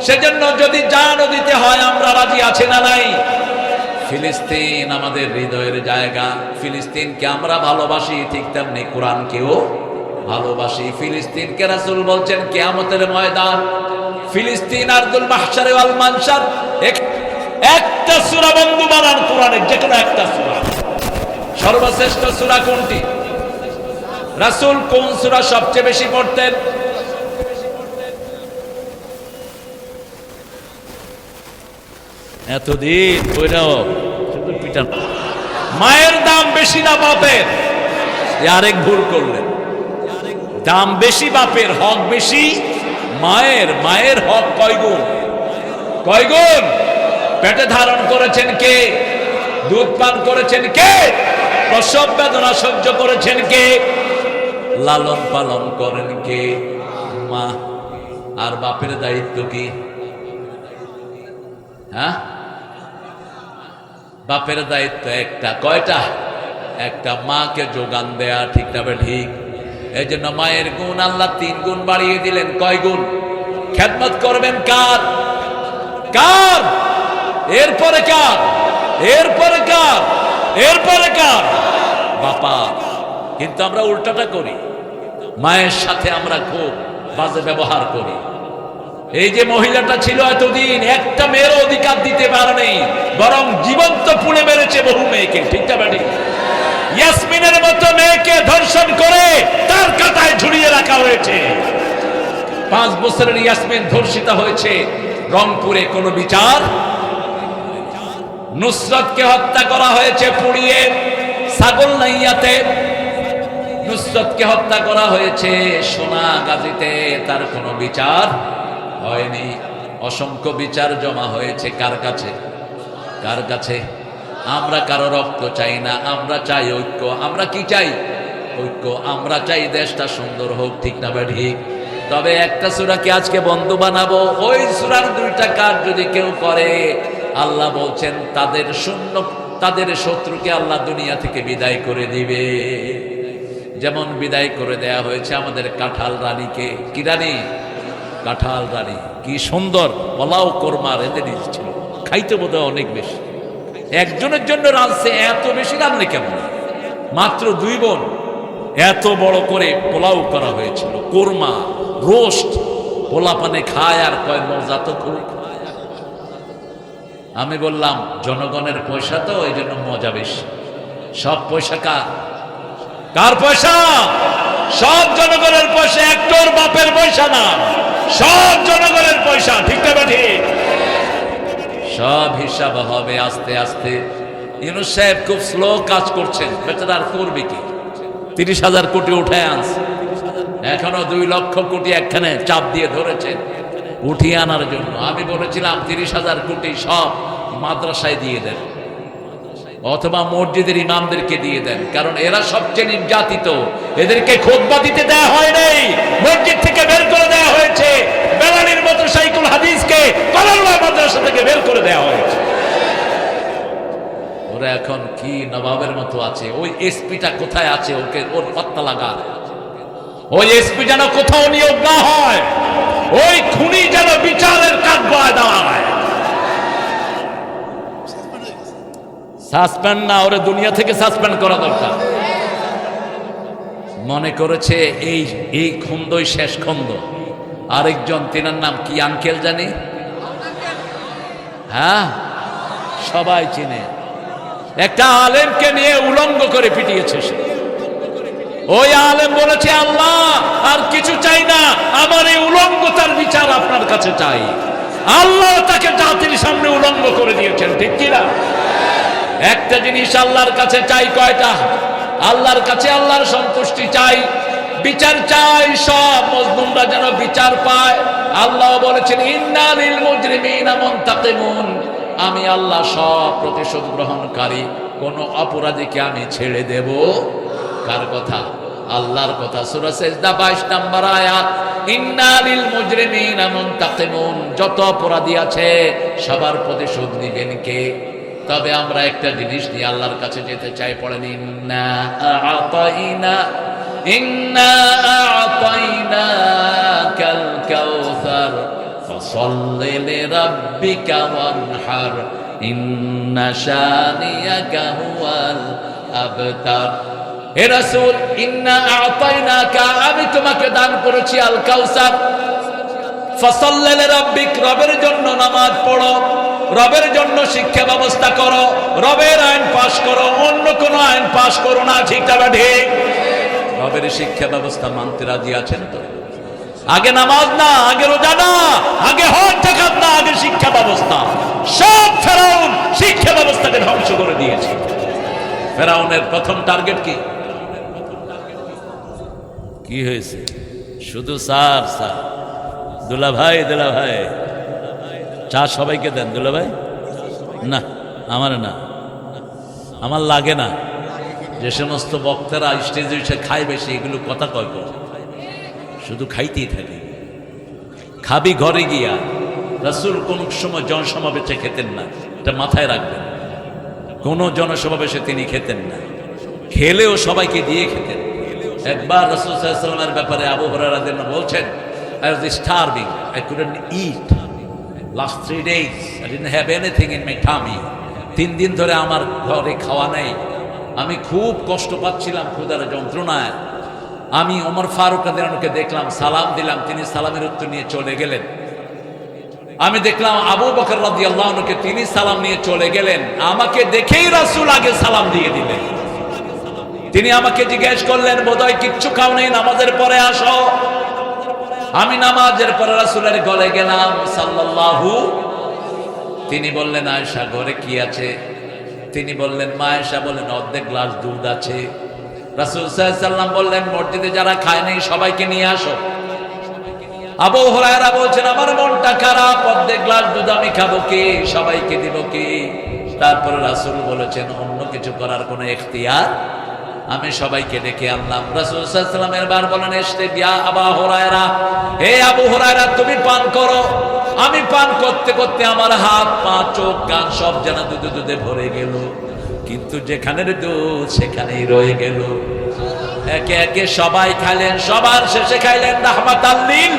সেজন্য যদি জানও দিতে হয় আমরা রাজি আছি না নাই? ফিলিস্তিন আমাদের হৃদয়ের জায়গা। ফিলিস্তিনকে আমরা ভালোবাসি, ঠিক তেমনি কোরআনকেও ভালোবাসি। ফিলিস্তিনকে রাসূল বলছেন কিয়ামতের ময়দান, ফিলিস্তিন আরদুল মাহশার ওয়াল মানশার। একটা সূরা বন্ধু বানান কোরআনের, যে কোনো একটা সূরা। সর্বশ্রেষ্ঠ সূরা কোনটি? রাসূল কোন সূরা সবচেয়ে বেশি পড়তেন? এতদিন কইরাও শুধু পিটান। মায়ের দাম বেশি না বাপের? আরেক ভুল করলেন। দাম বেশি বাপের, হক বেশি মায়ের। মায়ের হক কয় গুণ? কয় গুণ? পেটে ধারণ করেছেন কে? দুধ পান করেছেন কে? প্রসব বেদনা সহ্য করেছেন কে? লালন পালন করেন কে? মা। আর বাপের দায়িত্ব কি? হ্যাঁ, বাপের দায়িত্ব একটা। কয়টা? একটা, মাকে যোগান দেয়া। ঠিক না ঠিক? এই জন্য মায়ের গুণ আল্লাহ 3 গুণ বাড়িয়ে দিলেন। কয় গুণ? খেদমত করবেন কার? কার? এরপরে কার? এরপরে কার? এরপরে কার? বাবা। কিন্তু আমরা উল্টাটা করি, মায়ের সাথে আমরা খুব বাজে ব্যবহার করি। এই যে মহিলাটা ছিল এতদিন, একটা মেয়ের অধিকার দিতে পারেনি, বরং জীবন্ত পুড়ে মেরেছে বহু মেয়েকে। ঠিক না ঠিক? ইয়াসমিনের মতো মেয়েকে ধর্ষণ করে তার কাঁটায় ঝুলিয়ে রাখা হয়েছে। 5 বছরের ইয়াসমিন ধর্ষিতা হয়েছে রংপুরে, কোনো বিচার। নুসরতকে হত্যা করা হয়েছে পুড়িয়ে ছাগলনাইয়াতে। নুসরতকে হত্যা করা হয়েছে সোনাগাজীতে, তার কোনো বিচার হয়নি। অসংখ্য বিচার জমা হয়েছে কার কাছে? কার কাছে? আমরা কারো রক্ত চাই না, আমরা চাই ঐক্য। আমরা কি চাই? ঐক্য। আমরা চাই দেশটা সুন্দর হোক। ঠিক না ঠিক? তবে একটা সূরাকে আজকে বন্ধু বানাবো, ওই সূরার 2টা কাজ যদি কেউ করে, আল্লাহ বলছেন তাদের শত্রুকে আল্লাহ দুনিয়া থেকে বিদায় করে দিবে। যেমন বিদায় করে দেয়া হয়েছে আমাদের কাঁঠাল রানীকে। কি রানী? কাঁঠাল রানী। কি সুন্দর পোলাও কোরমা রেঁধে দিয়েছিল, খাইতে বোধহয় অনেক বেশি। একজনের জন্য রাঁধছে, এত বেশি রাঁধলে কেমন? মাত্র 2 বোন, এত বড় করে পোলাও করা হয়েছিল, কোরমা, রোস্ট। পোলা পানে খায় আর কয় মজা তো খুব। আমি বললাম জনগণের পয়সা তো, এই জন্য মজা বেশি। সব পয়সা কার পয়সা? সব জনগণের পয়সা, একটোর বাপের পয়সা না, সব জনগণের পয়সা। ঠিক না ঠিক? সব হিসাব হবে আস্তে আস্তে। ইউনূস সাহেব খুব স্লো কাজ করছেন, বেচারা আর করবে কি? 30,000 কোটি উঠে আনছে, এখনো 2 লক্ষ কোটি একখানে চাপ দিয়ে ধরেছেন উঠিয়ে আনার জন্য। আমি বলেছিলাম 30,000 কোটি সব মাদ্রাসায় দিয়ে দেন অথবা মসজিদের ইমামদেরকে দিয়ে দেন, কারণ এরা সবচেয়ে নির্যাতিত। এদেরকে খুতবা দিতে দেওয়া হয় নাই, মসজিদ থেকে বের করে দেওয়া হয়েছে। বেলালির মতো শাইখুল হাদিসকে কলারওয়া মাদ্রাসা থেকে বের করে দেওয়া হয়েছে। ওরা এখন কি নবাবের মতো আছে। ওই এসপিটা কোথায় আছে, ওকে ওর পাত্তা লাগা। ওই এসপি যেন কোথাও নিয়োগ না হয়, ওই খুনি যেন বিচারের কাঠগড়ায় দেওয়া হয়। সাসপেন্ড না, ওরে দুনিয়া থেকে সাসপেন্ড করা দরকার। মনে করেছে এই খন্দই শেষ খন্দ। আরেকজন, তিনার নাম কি আঙ্কেল জানি, হ্যাঁ সবাই চিনে, একটা আলেমকে নিয়ে উলঙ্গ করে পিটিয়েছে সে। ওই আলেম বলেছে, আল্লাহ আর কিছু চাই না, আমার এই উলঙ্গতার বিচার আপনার কাছে চাই। আল্লাহ তাকে জাতির সামনে উলঙ্গ করে দিয়েছেন। ঠিক কিনা? একটা জিনিস আল্লাহর কাছে চাই, কয়টা? আল্লাহর কাছে আল্লাহর সন্তুষ্টি চাই, বিচার চাই, সব মজলুমরা যেন বিচার পায়। আল্লাহ বলেছেন, ইন্না লিল মুজরিমিনা মুনতাকিমুন, আমি আল্লাহ সব প্রতিশোধ গ্রহণকারী, কোন অপরাধীকে আমি ছেড়ে দেব। কার কথা? আল্লাহর কথা। সূরা সিজদা 22 নম্বর আয়াত, ইন্না লিল মুজরিমিনা মুনতাকিমুন, যত অপরাধী আছে সবার প্রতিশোধ নিবেন কে? তবে আমরা একটা জিনিস নিয়ে আল্লাহর কাছে যেতে চাই। পড়েন, ইন্না আ'তাইনাকাল কাউসার ফাসাল্লি লিরাব্বিকা ওয়ানহার ইন্না শানিয়াকা হুয়াল আবতার। হে রাসূল, ইন্না আ'তাইনাকা, আমি তোমাকে দান করেছি আল কাউসার। ফাসাল্লি লিরাব্বিক, রবের জন্য নামাজ পড়ো, রবের জন্য শিক্ষা ব্যবস্থা করো, রবের আইন পাশ করো, অন্য কোন আইন পাশ করো না। ঠিক না ঠিক? রবের শিক্ষা ব্যবস্থা মানতে রাজি আছেন তো? আগে নামাজ না, আগে রোজা না, আগে হজ যাকাত না, আগে শিক্ষা ব্যবস্থা। সব ফেরাউন শিক্ষা ব্যবস্থাকে ধ্বংস করে দিয়েছে। ফেরাউনের প্রথম টার্গেট কি হয়েছে? শুধু স্যার স্যার, দুলা ভাই চা সবাইকে দেন। দুলা ভাই না, আমার না, আমার লাগে না। যে সমস্ত বক্তারা স্টেজে এসে খায় বেশি, এগুলো কথা কয়, শুধু খাইতেই থাকে। খাবি ঘরে গিয়া। রাসূল কোন সময় জনসমাবেশে খেতেন না, এটা মাথায় রাখবেন। কোন জনসমাবেশে তিনি খেতেন না, খেলেও সবাইকে দিয়ে খেতেন। একবার রাসূল সাল্লাল্লাহু আলাইহি ওয়াসাল্লামের ব্যাপারে আবু হুরায়রা রাদিয়াল্লাহু আনহু বলছেন, I was starving, I couldn't eat. Last 3 days, I didn't have anything in my tummy. 3 দিন ধরে আমার ঘরে খাওয়া নেই, আমি খুব কষ্ট পাচ্ছিলাম ক্ষুধার যন্ত্রণায়। আমি ওমর ফারুক রাদিয়াল্লাহু আনহুকে দেখলাম, সালাম দিলাম, তিনি সালামের উত্তর নিয়ে চলে গেলেন। আমি দেখলাম আবু বকর রাদিয়াল্লাহু আনহুকে, তিনি সালাম নিয়ে চলে গেলেন। আমাকে দেখেই রাসূল আগে সালাম দিয়ে দিলেন। তিনি আমাকে জিজ্ঞেস করলেন, বোধহয় কিচ্ছু খাও নেই, নামাজের পরে আসো। আমি নামাজের পরে রাসূলের ঘরে গেলাম সাল্লাল্লাহু। তিনি বললেন, আয়েশা ঘরে কি আছে? তিনি বললেন, মা আয়েশা বললেন, অর্ধেক গ্লাস দুধ আছে। রাসূল সাল্লাল্লাহু আলাইহি ওয়াসাল্লাম বললেন, মসজিদে যারা খায় নাই সবাইকে নিয়ে আসো। আবু হুরায়রা বলছেন, আমার মনটা খারাপ, অর্ধেক গ্লাস দুধ আমি খাবো কি, সবাইকে দিব কি? তারপরে রাসূল বলেছেন, অন্য কিছু করার কোনো ইখতিয়ার, আমি সবাইকে ডেকে আনলাম। রাসূল সাল্লাল্লাহু আলাইহি ওয়াসাল্লাম এবার বলেন, এসতে বিয়া আবু হুরায়রা, হে আবু হুরায়রা তুমি পান করো। আমি পান করতে করতে আমার হাত পা চোখ কান সব যেন দুধে ভরে গেল, কিন্তু যেখানের দুধ সেখানেই রয়ে গেল। একে একে সবাই খাইলেন, সবার শেষে খাইলেন রাহমাতাল লিল।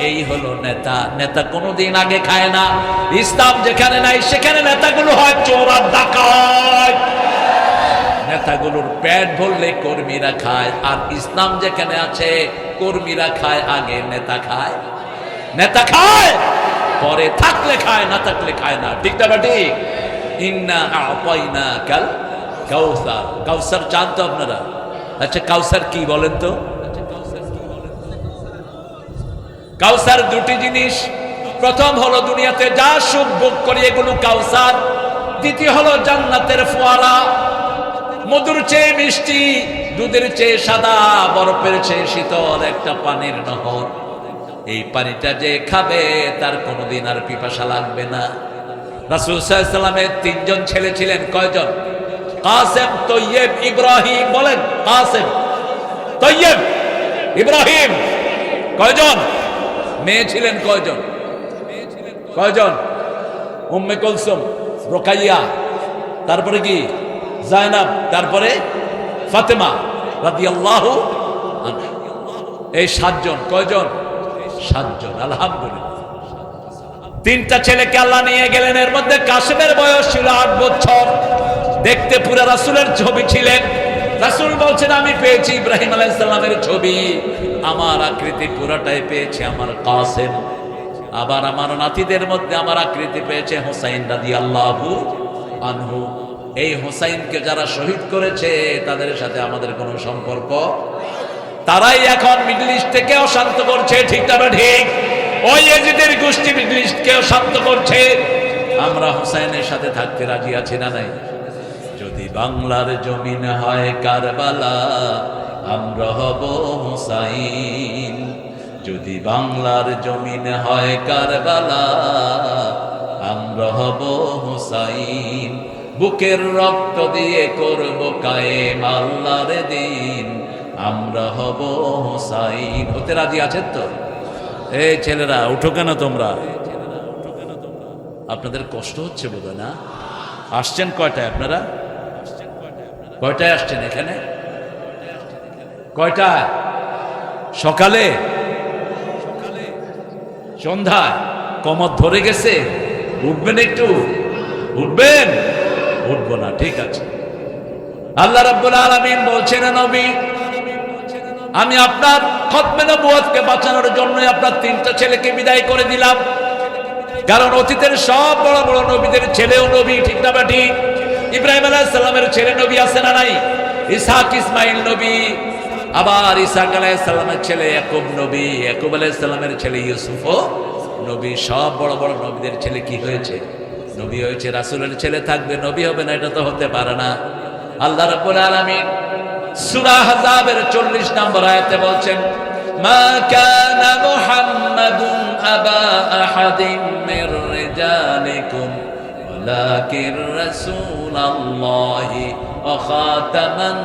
এই হলো নেতা। নেতা কোনোদিন আগে খায় না। ইসলাম যেখানে নাই সেখানে নেতাগুলো হয় চোর আর ডাকাত। নেতাগুলোর পেট ভরলে কর্মীরা খায়, আর ইসলাম যেখানে আছে কর্মীরা খায় আগে, নেতা খায়। নেতা খায় পরে, থাকলে খায়, না থাকলে খায় না। ঠিক না ঠিক? ইন্না আ'তাইনাকাল কাউসার, কাউসার চান তো আপনারা? আচ্ছা কাউসার কি বলেন তো? কাউসার দুটি জিনিস। প্রথম হলো দুনিয়াতে যা সুখ ভোগ করি এগুলো কাউসার। দ্বিতীয় হলো জান্নাতের ফোয়ারা, মধুর চেয়ে মিষ্টি, দুধের চেয়ে সাদা, বরফের চেয়ে শীতল একটা পানির নহর। এই পানিটা যে খাবে তার কোনোদিন আর পিপাসা লাগবে না। রাসূল সাল্লাল্লাহু আলাইহি ওয়াসাল্লামের তিনজন ছেলে ছিলেন। কয়জন? কাসেম, তৈয়ব, ইব্রাহিম। বলেন, কাসেম, তৈয়ব, ইব্রাহিম। কয়জন? মেয়ে ছিলেন কয়জন? কয়জন? উম্মে কুলসুম, রুকাইয়া, তারপরে কি জায়নাব, তারপরে ফাতেমা রাদিয়াল্লাহু আনহা। এই সাতজন। কয়জন? সাতজন। আলহামদুলিল্লাহ। তিনটা ছেলেকে আল্লাহ নিয়ে গেলেন। এর মধ্যে কাসেমের বয়স ছিল 8 বছর। দেখতে পুরো রাসূলের ছবি ছিলেন। রাসূল বলছেন আমি পেয়েছি ইব্রাহিম আলাইহিস সালামের ছবি, আমার আকৃতি পুরাটাই পেয়েছে আমার কাসেম। আবার আমার নাতিদের মধ্যে আমার আকৃতি পেয়েছে হোসাইন রাদিয়াল্লাহু আনহু। এই হোসাইনকে যারা শহীদ করেছে তাদের সাথে আমাদের কোনো সম্পর্ক, তারাই এখন মিডল ইস্ট থেকে অশান্ত করছে। ঠিক না ঠিক? ওই ইয়াজিদের গোষ্ঠী মিডল ইস্টকে অশান্ত করছে। আমরা হোসাইনের সাথে থাকতে রাজি আছি না নাই? যদি বাংলার জমিন হয় কারবালা, আমরা হব হোসাইন। যদি বাংলার জমিন হয় কারবালা, আমরা হব হোসাইন। বুকের রক্ত দিয়ে করব কায়েম আল্লাহর দিন, আমরা হব হোসাইন। হতে রাজি আছেন তো? এই ছেলেরা উঠো কেন তোমরা? আপনাদের কষ্ট হচ্ছে বোধহয় না? আসছেন কয়টায় আপনারা? কয়টায় আসছেন এখানে? কয়টায়? সকালে, সন্ধ্যায়? কমর ধরে গেছে? উঠবেন একটু? উঠবেন? উঠবো না, ঠিক আছে। আল্লাহ রাব্বুল আলামিন বলছেন, নবী আমি আপনার খতমে নবুয়তকে বাঁচানোর জন্য আপনার তিনটা ছেলেকে বিদায় করে দিলাম। কারণ অতীতের সব বড় বড় নবীদের ছেলেও নবী। ঠিক না ঠিক? ইব্রাহিম আলাইহিস সালামের ছেলে নবী আছে না নাই? ইসহাক, ইসমাইল নবী। আবার ইসহাক আলাইহিস সালামের ছেলে ইয়াকুব নবী, ইয়াকুব আলাইহিস সালামের ছেলে ইউসুফও নবী। সব বড় বড় নবীদের ছেলে কি হয়েছে? নবী হয়েছে। রাসূলের ছেলে থাকবে নবী হবে না? এটা তো হতে পারে না। আল্লাহ রাব্বুল আলামিন সূরা আহজাবের 40 নম্বর আয়াতে বলছেন, মা কানা মুহাম্মাদুন আবা আহাদিম মির রিজালিকুম ওয়ালাকিন রাসূলুল্লাহি ওয়া খাতামান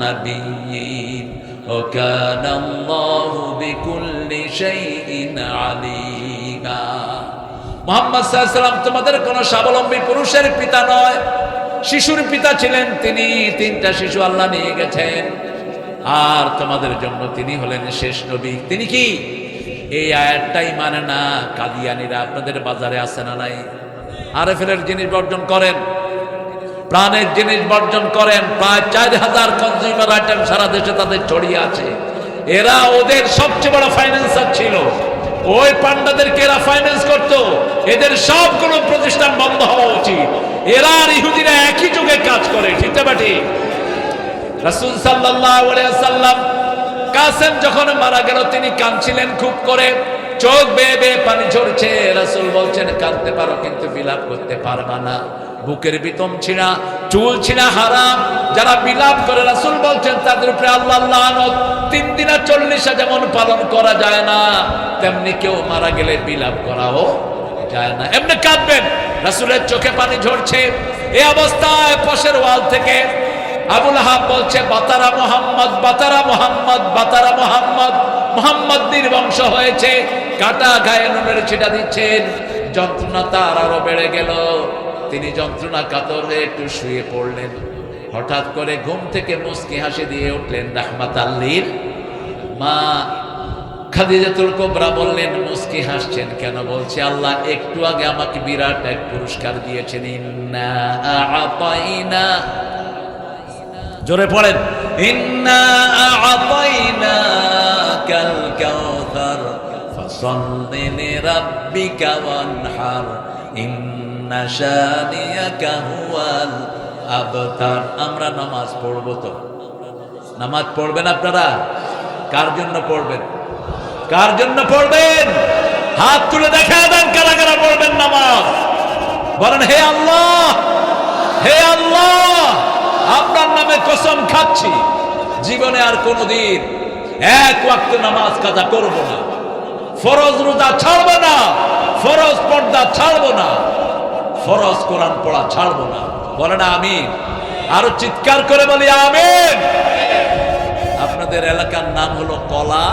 নাবিয়্যিন ওয়া কানা আল্লাহু বিকুল্লি শাইইন আলীমা। মুহাম্মদ সাল্লাল্লাহু আলাইহি ওয়াসাল্লাম তোমাদের কোন স্বাবলম্বী পুরুষের পিতা নয়, শিশুর পিতা ছিলেন তিনি। তিনটা শিশু আল্লাহ নিয়ে গেছেন, আর তোমাদের জন্য তিনি হলেন শেষ নবী। তিনি কি? এই আয়াতটাই মানে না কাদিয়ানীরা। আপনাদের বাজারে আছে না নাই? আরএফএলের জিনিস বর্জন করেন, প্রাণের জিনিস বর্জন করেন। প্রায় 4000 কনজিউমার আইটেম সারা দেশে তাদের ছড়িয়ে আছে। এরা ওদের সবচেয়ে বড় ফাইন্যান্সার ছিল। ওই পান্ডাদেরকে এরা ফাইন্যান্স করতো। এদের সবগুলো প্রতিষ্ঠান বন্ধ হওয়া উচিত। এরা আর ইহুদিরা একই যুগে কাজ করে। ঠিক না ঠিক? রাসূল সাল্লাল্লাহু আলাইহি ওয়াসাল্লাম কাসেম যখন মারা গেল তিনি কাঁদছিলেন খুব করে, চোখ বেয়ে বেয়ে পানি ঝরছে। রাসূল বলছেন কাঁদতে পারো কিন্তু বিলাপ করতে পারবা না। বুকের বিতম ছিঁড়া, চুল ছিঁড়া হারাম। যারা বিলাপ করে রাসূল বলছেন তাদের উপরে আল্লাহর লানত। 3 দিন আর 40 যেমন পালন করা যায় না, তেমনি কেউ মারা গেলে বিলাপ করাও যায় না। এমনি কাঁদবেন। রাসূলের চোখে পানি ঝরছে। এই অবস্থায় পাশের ওয়াল থেকে আবুল আহাব বলছে, বাতারা মুহাম্মদ, বাতারা মুহাম্মদ, বাতারা মুহাম্মদ। মুহাম্মদ নির্বংশ হয়েছে। কাটা গায়ে নুনের ছিটা দিচ্ছেন। যন্ত্রণা তার আরো বেড়ে গেল। তিনি যন্ত্রণা কাতর হয়ে একটু শুয়ে পড়লেন। হঠাৎ করে ঘুম থেকে মুস্কি হাসি দিয়ে উঠলেন রাহমাতাল লিল মা খাদিজাতুল কুবরা বললেন, মুস্কি হাসছেন কেন? বলছে আল্লাহ একটু আগে আমাকে বিরাট এক পুরস্কার দিয়েছেন। ইন্না আ'তাইনা, জোরে পড়েন, ইন্না আ'তাইনাকাল কাউসার ফাসাল্লি লিরাব্বিকা ওয়ানহার ইন্না শানিয়াকা হুয়াল আবতার। আমরা নামাজ পড়বো তো? নামাজ পড়বেন আপনারা? কার জন্য পড়বেন? কার জন্য পড়বেন? হাত তুলে দেখা দেন কারা কারা পড়বেন নামাজ। বলেন, হে আল্লাহ, হে আল্লাহ, আপনার নামে কসম খাচ্ছি জীবনে আর কোনোদিন এক ওয়াক্ত নামাজ কাজা করব না, ফরজ রোজা ছাড়বো না, ফরজ পর্দা ছাড়বো না, ফরজ কোরআন পড়া ছাড়বো না। বলেন আমিন। আরো চিৎকার করে বলি আমিন। আপনাদের এলাকার নাম হলো কলা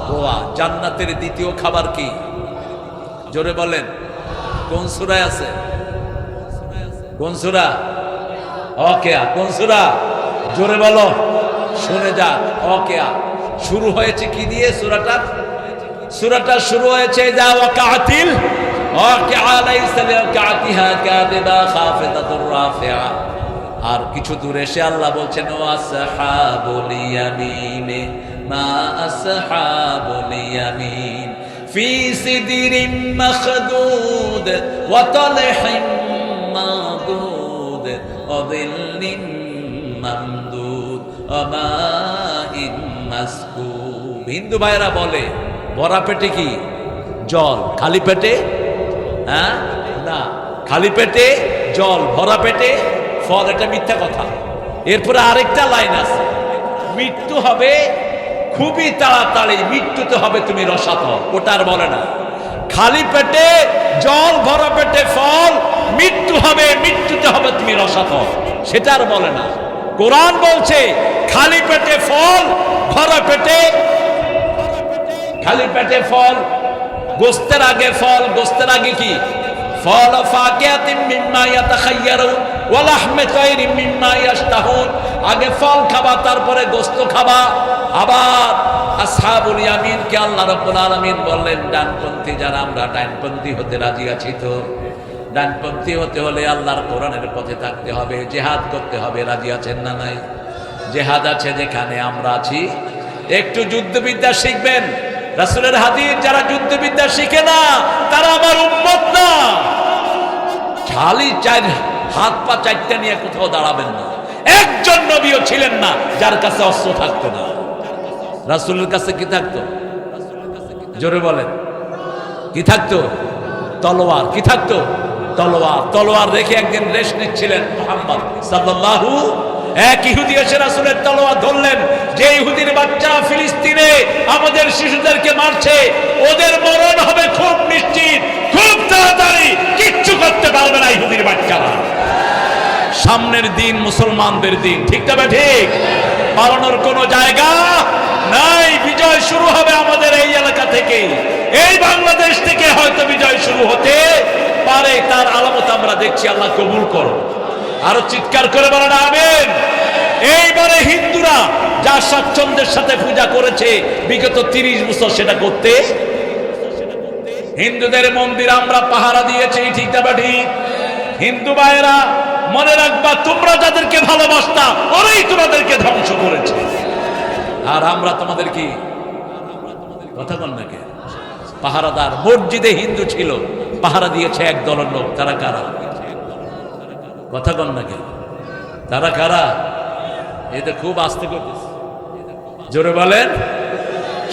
গোয়া। জান্নাতের দ্বিতীয় খাবার কি? জোরে বলেন। কোন সূরায় আছে? কোন সূরা? ওয়াকিয়া। কোন সূরা? জোরে বলো, শুনে যান। ওয়াকিয়া শুরু হয়েছে কি দিয়ে? সূরাটা শুরু হয়েছে যা ওয়াকাতিল ওয়াকিয়া লাইসা লিওয়াকাতিহা কাযিবা খাফিদাতুর রাফিআ। আর কিছু দূরে এসে আল্লাহ বলছেন ও আসহাবুল ইয়ামিন মা আসহাবুল ইয়ামিন ফি সিদরিম মাখদুদ ওয়া তালহিম মাদুদ ওয়া যিল্লিম মামদুদ ওয়া মাইন মাসকুব। হিন্দু ভাইরা বলে ভরা পেটে কি জল, খালি পেটে হ্যাঁ না, খালি পেটে জল, ভরা পেটে ফল। এটা মিথ্যা কথা। এরপরে আরেকটা লাইন আছে, মৃত্যু হবে খুবই তাড়াতাড়ি, মৃত্যুতে হবে তুমি রসাতল। ওটার বলে না। খালি পেটে জল, ভরা পেটে ফল, মৃত্যু হবে, মৃত্যুতে হবে তুমি রসাতল, সেটার বলে না। কোরআন বলছে খালি পেটে ফল, ভরা পেটে, খালি পেটে ফল, গোস্তের আগে ফল, গোস্তের আগে কি ফল, ফাকিয়াতিম মিম্মা ইয়াতাখায়্যারুন ওয়া লাহমি তায়রিম মিম্মা ইয়াশতাহুন। আগে ফল খাবা, তারপরে গোস্ত খাবা। আবার আসহাবুল ইয়ামিনকে আল্লাহ রাব্বুল আলামিন বললেন ডানপন্থী যারা, আমরা ডানপন্থী হতে রাজি আছি তো? ডানপন্থী হতে হলে আল্লাহর কোরআনের পথে থাকতে হবে, জিহাদ করতে হবে। রাজি আছেন না নাই? জিহাদ আছে যেখানে আমরা আছি। একটু যুদ্ধবিদ্যা শিখবেন। রাসূলের হাদিস যারা যুদ্ধবিদ্যা শিখে না তারা আমার উম্মত না। খালি চার হাত পা চারটা নিয়ে কোথাও দাঁড়াবেন না। একজন নবীও ছিলেন না যার কাছে অস্ত্র থাকতো না। রাসূলের কাছে কি থাকতো? জোরে বলেন, কি থাকতো? তলোয়ার। কি থাকতো? তলোয়ার। তলোয়ার রেখে একদিন রেশ নিচ্ছিলেন মুহাম্মদ সাল্লাল্লাহু। এক ইহুদি এসে রাসূলের তলোয়ার ধরলেন। যে ইহুদির বাচ্চারা ফিলিস্তিনে আমাদের শিশুদেরকে মারছে, ওদের মরণ হবে খুব নিশ্চিত, খুব তাড়াতাড়ি, কিচ্ছু করতে পারবে না ইহুদির বাচ্চারা। সামনের দিন মুসলমানদের দিন, ঠিক তবে ঠিক, পালানোর কোনো জায়গা নাই। বিজয় শুরু হবে আমাদের এই এলাকা থেকে, এই বাংলাদেশ থেকে হয়তো বিজয় শুরু হতে পারে। তার আলামত আমরা দেখছি। আল্লাহ কবুল করো। আরো চিৎকার করে বলেন আমিন। এইবারে হিন্দুরা যা স্বাচ্ছন্দ্যের সাথে পূজা করেছে বিগত 30 বছর, সেটা করতে হিন্দুদের মন্দির আমরা পাহারা দিয়েছি, ঠিক না ঠিক? হিন্দু ভাইয়েরা মনে রাখবা, তোমরা যাদেরকে ভালোবাসতা ওরাই তোমাদেরকে ধ্বংস করেছে। আর আমরা তোমাদের কি কথা বল নাকি? পাহারাদার মসজিদে হিন্দু ছিল, পাহারা দিয়েছে এক দলের লোক। তারা কারা? কথা বল নাকি? তারা কারা? এটা খুব আস্তে করতেছে। জোরে বলেন।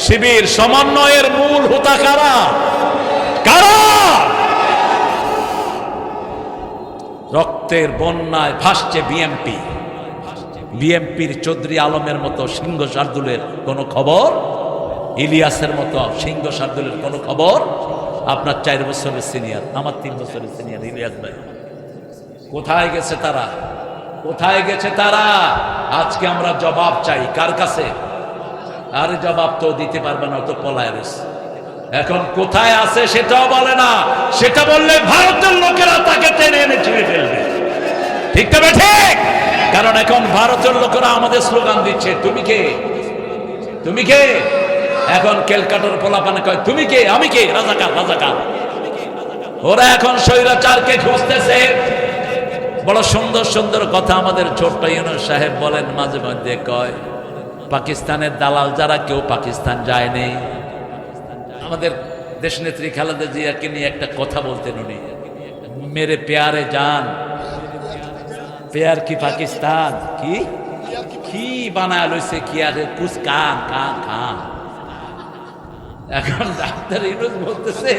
শিবির সমন্বয়ের মূল হোতা কারা? কারা? রক্তের বন্যায় ভাসছে বিএমপি। বিএমপির চৌধুরী আলমের মতো সিংহ শার্দুলের কোনো খবর, ইলিয়াসের মতো সিংহ শার্দুলের কোনো খবর। আপনার 4 বছরের সিনিয়র, আমার 3 বছরের সিনিয়র ইলিয়াস ভাই। কোথায় গেছে তারা? কোথায় গেছে তারা? আজকে আমরা জবাব চাই। কার কাছে? আর জবাব তো দিতে পারবে না, তো পলায় রয়েছে। এখন কোথায় আছে সেটাও বলে না। সেটা বললে ভারতের লোকেরা তাকে টেনে এনে ছিঁড়ে ফেলবে, ঠিক তবে ঠিক? কারণ এখন ভারতের লোকেরা আমাদের স্লোগান দিচ্ছে, তুমি কে, তুমি কে। এখন ক্যালকাটার পোলাপানে কয় তুমি কে, আমি কে, রাজাকার, রাজাকার। ওরা এখন স্বৈরাচারকে খুঁজতেছে। বড় সুন্দর সুন্দর কথা আমাদের ছোট্ট ইউনূস সাহেব বলেন মাঝে মধ্যে, কয় পাকিস্তানের দালাল যারা, কেউ পাকিস্তান যায়নি। আমাদের দেশনেত্রী খালেদা জিয়াকে নিয়ে একটা কথা বলতেন উনি, মেরে প্যারে জান পেয়ার কি পাকিস্তান কি কি বানায় লইছে কি আর কুছ কান কান খান। এখন ডাক্তার ইউনূস বলতেছে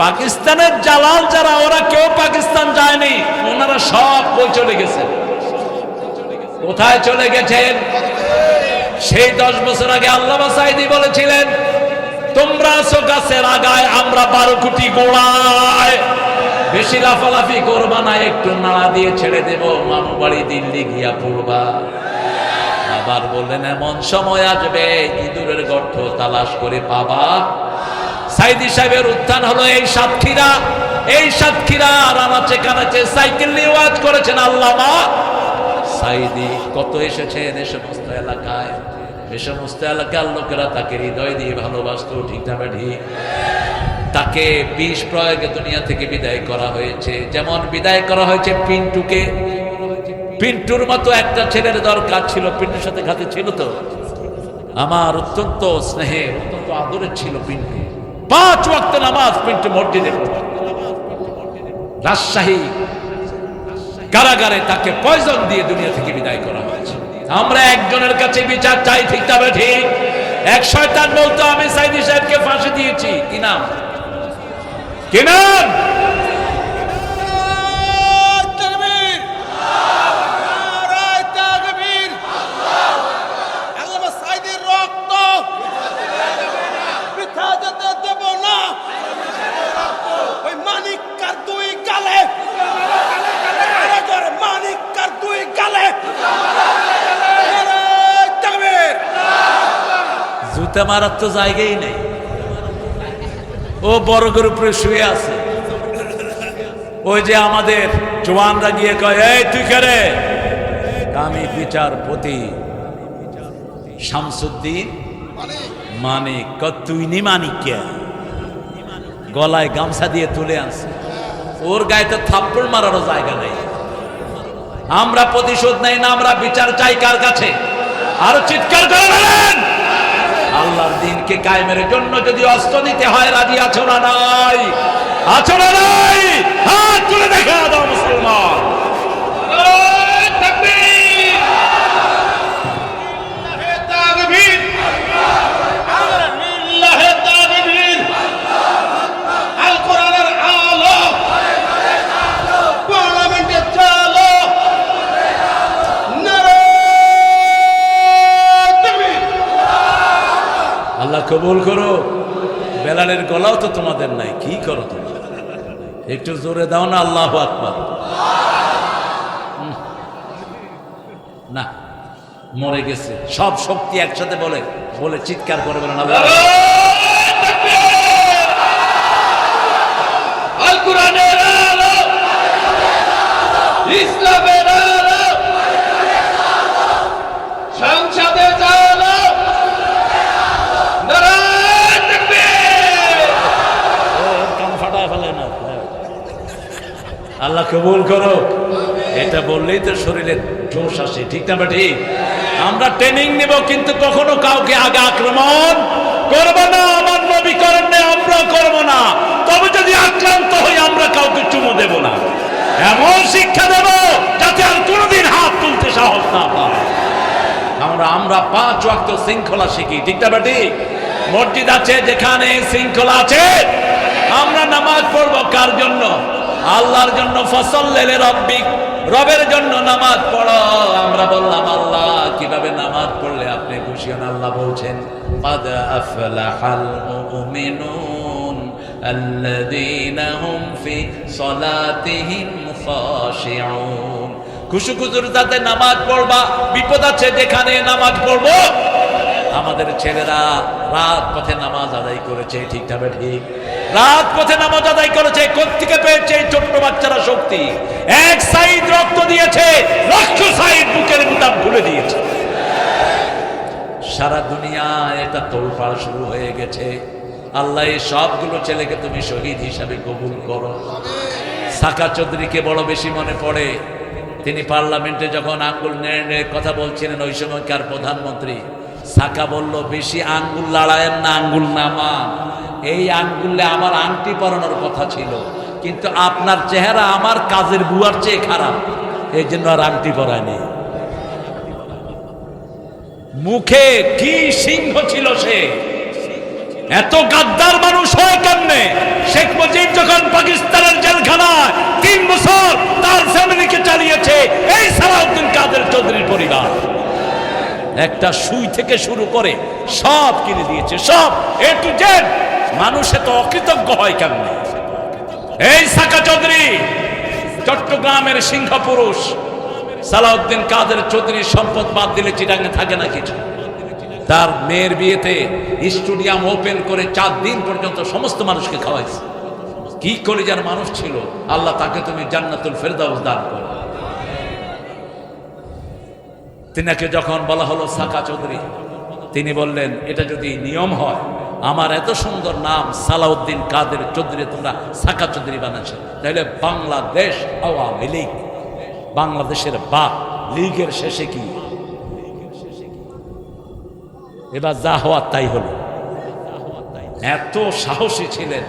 পাকিস্তানের জালাল যারা ওরা কেউ পাকিস্তান যায়নি, ওনারা সব কই চলে গেছে। কোথায় চলে গেছেন? সেই 10 বছর আগে আল্লামা সাঈদী বলেছিলেন তোমরা আছো গাছের আগায়, আমরা 12 কোটি গোড়ায়। বেশি লাফালাফি করবা না, একটু নাড়া দিয়ে ছেড়ে দেব, মামু বাড়ি দিল্লি গিয়া পড়বা। আবার বললেন এমন সময় আসবে ইঁদুরের গর্ত তালাশ করে পাবা। সাঈদী সাহেবের উত্থান হলো এই সাতক্ষীরা রানাচে কানাচে সাইকেল নিয়ে ওয়াজ করেছেন আল্লামা সাঈদী। কত এসেছেন এ সমস্ত এলাকায়, এ সমস্ত এলাকার লোকেরা তাকে হৃদয় দিয়ে ভালোবাসতো, ঠিক না ঠিক? তাকে বিষ প্রয়োগে দুনিয়া থেকে বিদায় করা হয়েছে। যেমন বিদায় করা হয়েছে পিন্টুকে, পিন্টুর মতো একটা ছেলের দরকার ছিল। পিন্টুর সাথে ঘাতে ছিল তো, আমার অত্যন্ত স্নেহে অত্যন্ত আদরের ছিল পিন্টু। 5 ওয়াক্ত নামাজ পিন্টু মসজিদে পড়ত। রাজশাহী কারাগারে তাকে পয়জন দিয়ে দুনিয়া থেকে বিদায় করা হয়েছে। আমরা একজনের কাছে বিচার চাই, ঠিক তবে ঠিক। এক শয়তান বলতো আমি সাঈদী সাহেবকে ফাঁসি দিয়েছি। কি নাম? কি নাম? জুতা মারার তো জায়গাই নেই, ও বর্গের উপরে শুয়ে আছে। ওই যে আমাদের জওয়ানরা গিয়ে কয় এই তুই কে রে? আমি বিচারপতি শামসুদ্দিন মানিক। তুই নি মানিক কে? গলায় গামছা দিয়ে তুলে আনছে। ওর গায়ে তো থাপ্পড় মারারও জায়গা নেই। আমরা প্রতিশোধ নেই না, আমরা বিচার চাই কার কাছে? আরো চিৎকার করে বলেন আল্লাহর দ্বীনকে কায়েমের জন্য যদি অস্ত্র দিতে হয় রাজি আছো না নাই? আছো না নাই? হাত তুলে দেখা দাও মুসলমান। আল্লাহ কবুল করো। বেলালের গলাও তো তোমাদের নাই, কি করো তুমি? একটু জোরে দাও না আল্লাহু আকবার। না, মরে গেছে। সব শক্তি একসাথে বলে বলে চিৎকার করে বলেন আল্লাহ। আল কোরআনের আলো, ইসলামের আলো, সংসদে আলো। আল্লাহ কবুল করো। এটা বললেই তো শরীরে জোশ আসে, ঠিক না ঠিক? আমরা ট্রেনিং নেব, কিন্তু কখনো কাউকে আগে আক্রমণ করব না। আমার নবী করেন না, আমরা করব না। তবে যদি আক্রান্ত হই আমরা কাউকে চুমু দেব না। এমন শিক্ষা দেব যাতে আর কোনোদিন হাত তুলতে সাহস না পায়। আমরা 5 ওয়াক্ত শৃঙ্খলা শিখি, ঠিক না ঠিক? মসজিদ আছে যেখানে শৃঙ্খলা আছে, আমরা নামাজ পড়বো কার জন্য? আল্লাহর জন্য। ফসল্লে রব্বিক, রবের জন্য নামাজ পড়ো। আমরা বললাম আল্লাহ কিভাবে নামাজ পড়লে আপনি খুশি হন? আল্লাহ বলছেন قد أفلح المؤمنون الذين هم في صلاتهم خاشعون। খুশুখুজুর যাতে নামাজ পড়বা। বিপদ আছে যেখানে নামাজ পড়বো। আমাদের ছেলেরা রাত পথে নামাজ আদায় করেছে, ঠিক না ঠিক? রাত পথে নামাজ আদায় করেছে। কোত্থেকে পেয়েছে ছোট্ট বাচ্চারা শক্তি? এক সাইড রক্ত দিয়েছে, লক্ষ সাইড বুকের বুতাম খুলে দিয়েছে। সারা দুনিয়া এটা তোলপাড় শুরু হয়ে গেছে। আল্লাহ এই সবগুলো ছেলেকে তুমি শহীদ হিসাবে কবুল করো। সাকা চৌধুরীকে বড় বেশি মনে পড়ে। তিনি পার্লামেন্টে যখন আঙ্গুল নেড়ে নেড়ে কথা বলছিলেন, ওই সময়কার প্রধানমন্ত্রী সাকা বলল বেশি আঙ্গুল লাড়ায়েন না, আঙ্গুল নামান। এই আঙ্গুলে আমার আংটি পরানোর কথা ছিল, কিন্তু আপনার চেহারা আমার কাজের বুয়ার চেয়ে খারাপ। এই জন্য আর আংটি পরায়নি। মুখে কি সিংহ ছিল সে, এত গাদ্দার মানুষ হয় কেমনে? শেখ মুজিব যখন পাকিস্তানের জেলখানায় 3 বছর তার ফ্যামিলিকে চালিয়েছে এই সালাউদ্দিন কাদের চৌধুরীর পরিবার। একটা সুই থেকে শুরু করে সব কিনে দিয়েছে, সব এ টু জেড। মানুষ এত অকৃতজ্ঞ হয় কেমনে? এই সাকা চৌধুরী চট্টগ্রামের সিংহ পুরুষ। সালাউদ্দিন কাদের চৌধুরীর সম্পদ বাদ দিলে চিটাঙ্গে থাকে না কিছু। তার মেয়ের বিয়েতে স্টেডিয়াম ওপেন করে 4 দিন পর্যন্ত সমস্ত মানুষকে খাওয়াইছে। কি কলিজার মানুষ ছিল। আল্লাহ তাকে তুমি জান্নাতুল ফেরদাউস দান করো। তিনাকে যখন বলা হলো সাকা চৌধুরী, তিনি বললেন এটা যদি নিয়ম হয়, আমার এত সুন্দর নাম সালাউদ্দিন কাদের চৌধুরী তোমরা সাকা চৌধুরী বানাচ্ছেন, তাহলে বাংলাদেশ আওয়ামী লীগ, বাংলাদেশের বাপ লীগের শেষে কি? এবার যা হওয়ার তাই হলো। এত সাহসী ছিলেন,